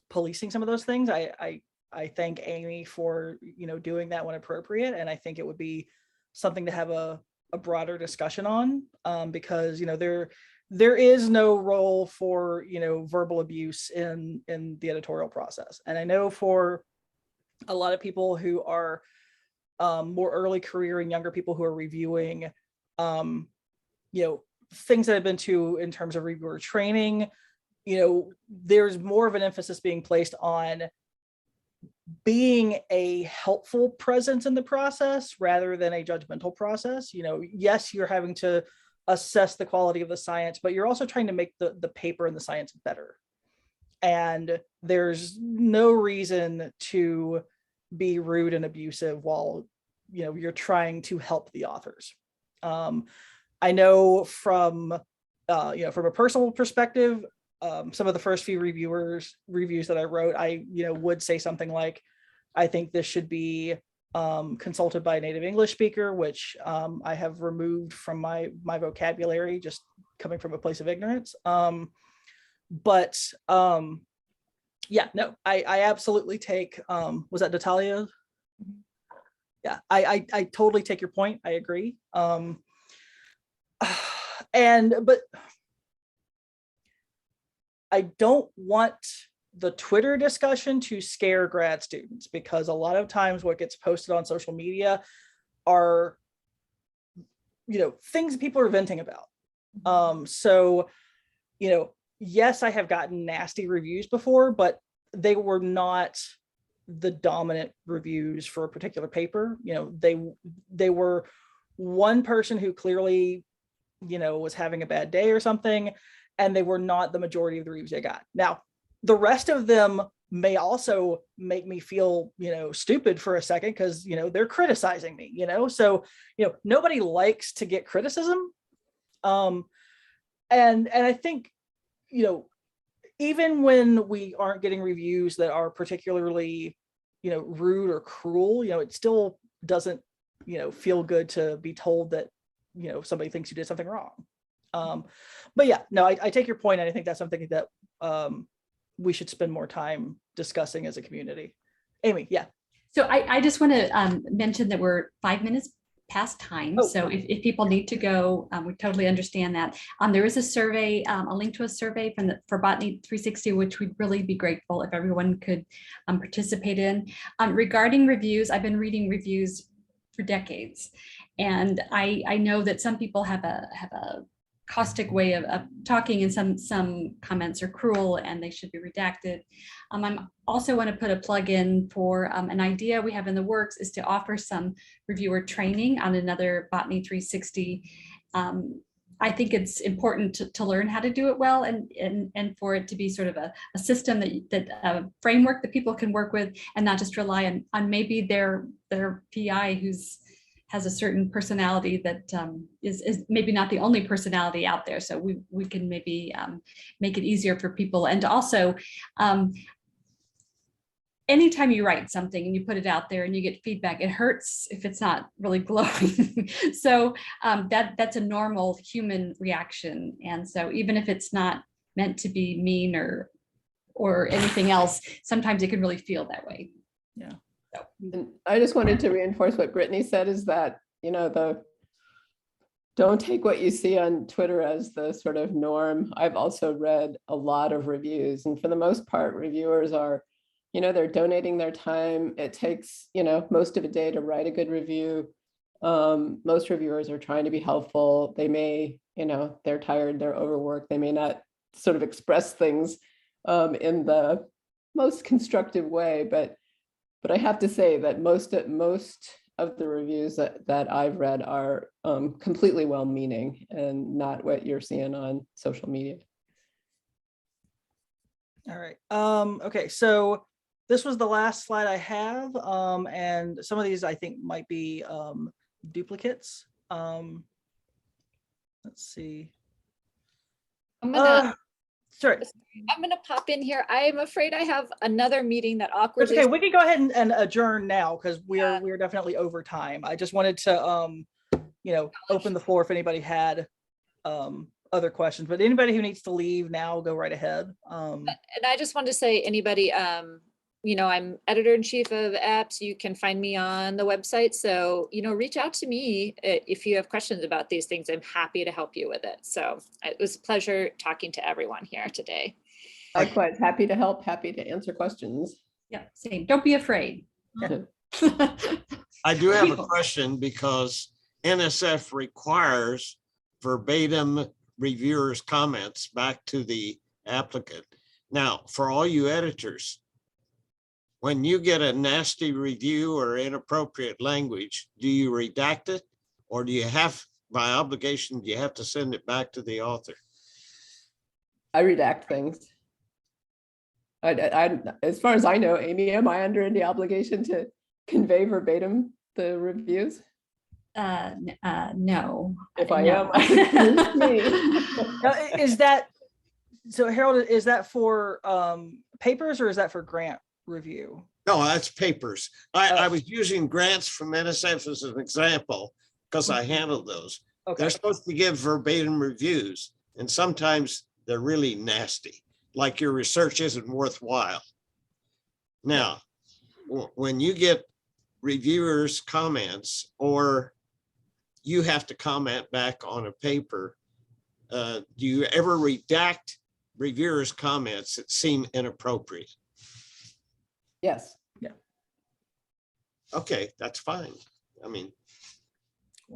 A: policing some of those things. I thank Amy for, you know, doing that when appropriate, and I think it would be something to have a broader discussion on, because, you know, there is no role for, you know, verbal abuse in the editorial process. And I know for a lot of people who are more early career and younger people who are reviewing, things that I've been to in terms of reviewer training, there's more of an emphasis being placed on being a helpful presence in the process rather than a judgmental process. Yes, you're having to assess the quality of the science, but you're also trying to make the paper and the science better. And there's no reason to be rude and abusive while you're trying to help the authors. I know from a personal perspective, some of the first few reviews that I wrote, I would say something like, I think this should be consulted by a native English speaker, which I have removed from my vocabulary, just coming from a place of ignorance. Yeah, no, I absolutely take, was that Natalia? Yeah, I totally take your point. I agree. But I don't want the Twitter discussion to scare grad students, because a lot of times what gets posted on social media are, things people are venting about. So, yes, I have gotten nasty reviews before, but they were not the dominant reviews for a particular paper. They were one person who clearly, was having a bad day or something, and they were not the majority of the reviews I got. Now, the rest of them may also make me feel, stupid for a second, because, they're criticizing me, so, nobody likes to get criticism. And I think, even when we aren't getting reviews that are particularly, rude or cruel, it still doesn't, feel good to be told that, somebody thinks you did something wrong. But yeah, no, I take your point, and I think that's something that we should spend more time discussing as a community. Amy, yeah.
E: So I just want to mention that we're 5 minutes past time.
A: Oh.
E: So if people need to go, we totally understand that. There is a survey, a link to a survey for Botany360, which we'd really be grateful if everyone could participate in. Regarding reviews, I've been reading reviews for decades, and I know that some people have a caustic way of talking, and some comments are cruel and they should be redacted. I also want to put a plug in for an idea we have in the works, is to offer some reviewer training on another Botany360. I think it's important to learn how to do it well, and for it to be sort of a system that a framework that people can work with, and not just rely on maybe their PI has a certain personality that is maybe not the only personality out there. So we can maybe make it easier for people. And also, anytime you write something and you put it out there and you get feedback, it hurts if it's not really glowing. So that's a normal human reaction. And so even if it's not meant to be mean or anything else, sometimes it can really feel that way.
A: Yeah.
F: And I just wanted to reinforce what Brittany said, is that, don't take what you see on Twitter as the sort of norm. I've also read a lot of reviews, and for the most part, reviewers are, they're donating their time. It takes, most of a day to write a good review. Most reviewers are trying to be helpful. They may, they're tired, they're overworked. They may not sort of express things in the most constructive way, but I have to say that most of the reviews that I've read are completely well-meaning and not what you're seeing on social media.
A: All right. Okay, so this was the last slide I have, and some of these I think might be duplicates. Let's see. Sorry.
B: I'm going to pop in here. I am afraid I have another meeting that awkwardly.
A: It's okay. We can go ahead and adjourn now, because we're definitely over time. I just wanted to open the floor if anybody had other questions, but anybody who needs to leave now, go right ahead.
B: And I just wanted to say, anybody, I'm editor-in-chief of APPS. You can find me on the website. So, reach out to me if you have questions about these things. I'm happy to help you with it. So it was a pleasure talking to everyone here today.
F: Likewise, happy to help, happy to answer questions.
E: Yeah, same. Don't be afraid.
A: Yeah.
C: I do have a
E: People.
C: question because NSF requires verbatim reviewers' comments back to the applicant. Now, for all you editors, when you get a nasty review or inappropriate language, do you redact it? Or do you have, by obligation, do you have to send it back to the author?
F: I redact things. As far as I know, Amy, am I under any obligation to convey verbatim the reviews?
E: No.
F: If I
E: no.
F: am,
A: Now, is that, so Harold, is that for papers or is that for grant review?
C: No, that's papers. I was using grants from NSF as an example because I handled those.
A: Okay.
C: They're supposed to give verbatim reviews, and sometimes they're really nasty, like your research isn't worthwhile. Now, when you get reviewers' comments or you have to comment back on a paper, do you ever redact reviewers' comments that seem inappropriate?
F: yes.
C: Okay, that's fine. I mean,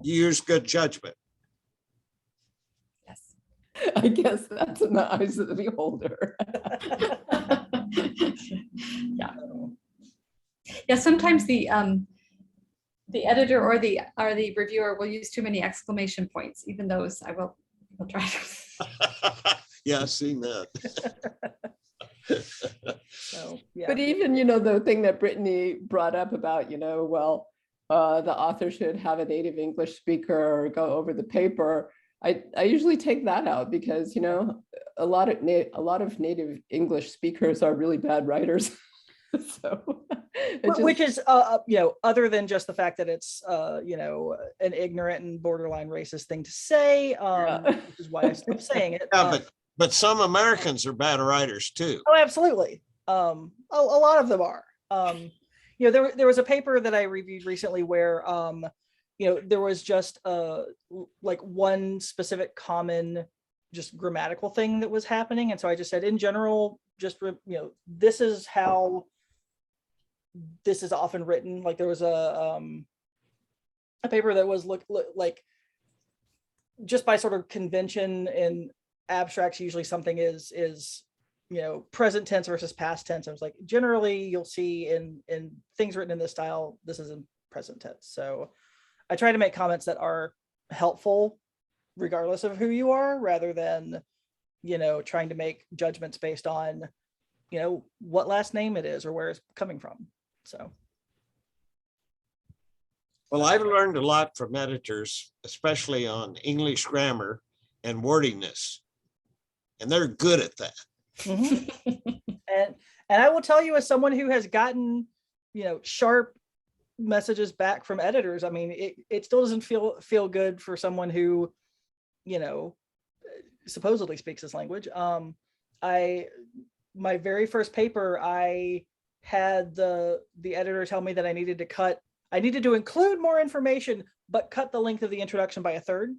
C: you use good judgment.
E: Yes.
F: I guess that's in the eyes of the beholder.
E: Yeah. Yeah, sometimes the editor or the reviewer will use too many exclamation points. Even those I will try to.
C: Yeah, I've seen that.
A: So, yeah.
F: But even, the thing that Brittany brought up about, the author should have a native English speaker or go over the paper. I usually take that out because, a lot of native English speakers are really bad writers. So
A: Which is, other than just the fact that it's, an ignorant and borderline racist thing to say, which is why I stopped saying it.
C: Yeah, but some Americans are bad writers too.
A: Oh, absolutely. A lot of them are. There was a paper that I reviewed recently where, there was just like one specific common just grammatical thing that was happening. And so I just said, in general, just, this is how this is often written. Like there was a paper that was like just by sort of convention in abstracts, usually something is present tense versus past tense. I was like, generally you'll see in things written in this style, this is in present tense. So I try to make comments that are helpful regardless of who you are, rather than, trying to make judgments based on, what last name it is or where it's coming from. So.
C: Well, I've learned a lot from editors, especially on English grammar and wordiness, and they're good at that.
A: Mm-hmm. and I will tell you, as someone who has gotten, sharp messages back from editors, I mean, it still doesn't feel good for someone who, supposedly speaks this language. My very first paper, I had the editor tell me that I needed to include more information, but cut the length of the introduction by a third,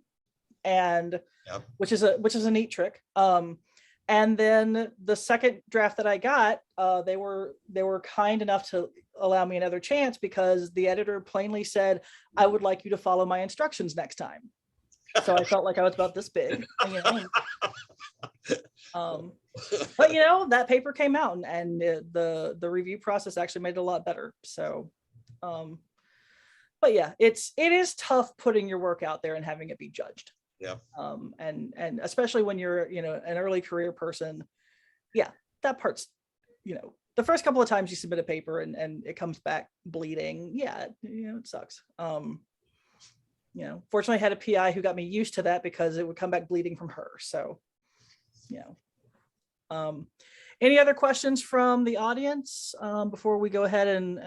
A: and
C: Yep.
A: which is a neat trick. And then the second draft that I got, they were kind enough to allow me another chance because the editor plainly said, "I would like you to follow my instructions next time." So I felt like I was about this big, but that paper came out and the review process actually made it a lot better. So, but yeah, it is tough putting your work out there and having it be judged.
C: Yeah.
A: And especially when you're, an early career person, yeah, that part's, the first couple of times you submit a paper and it comes back bleeding. Yeah, it sucks. Fortunately I had a PI who got me used to that because it would come back bleeding from her. So, any other questions from the audience before we go ahead and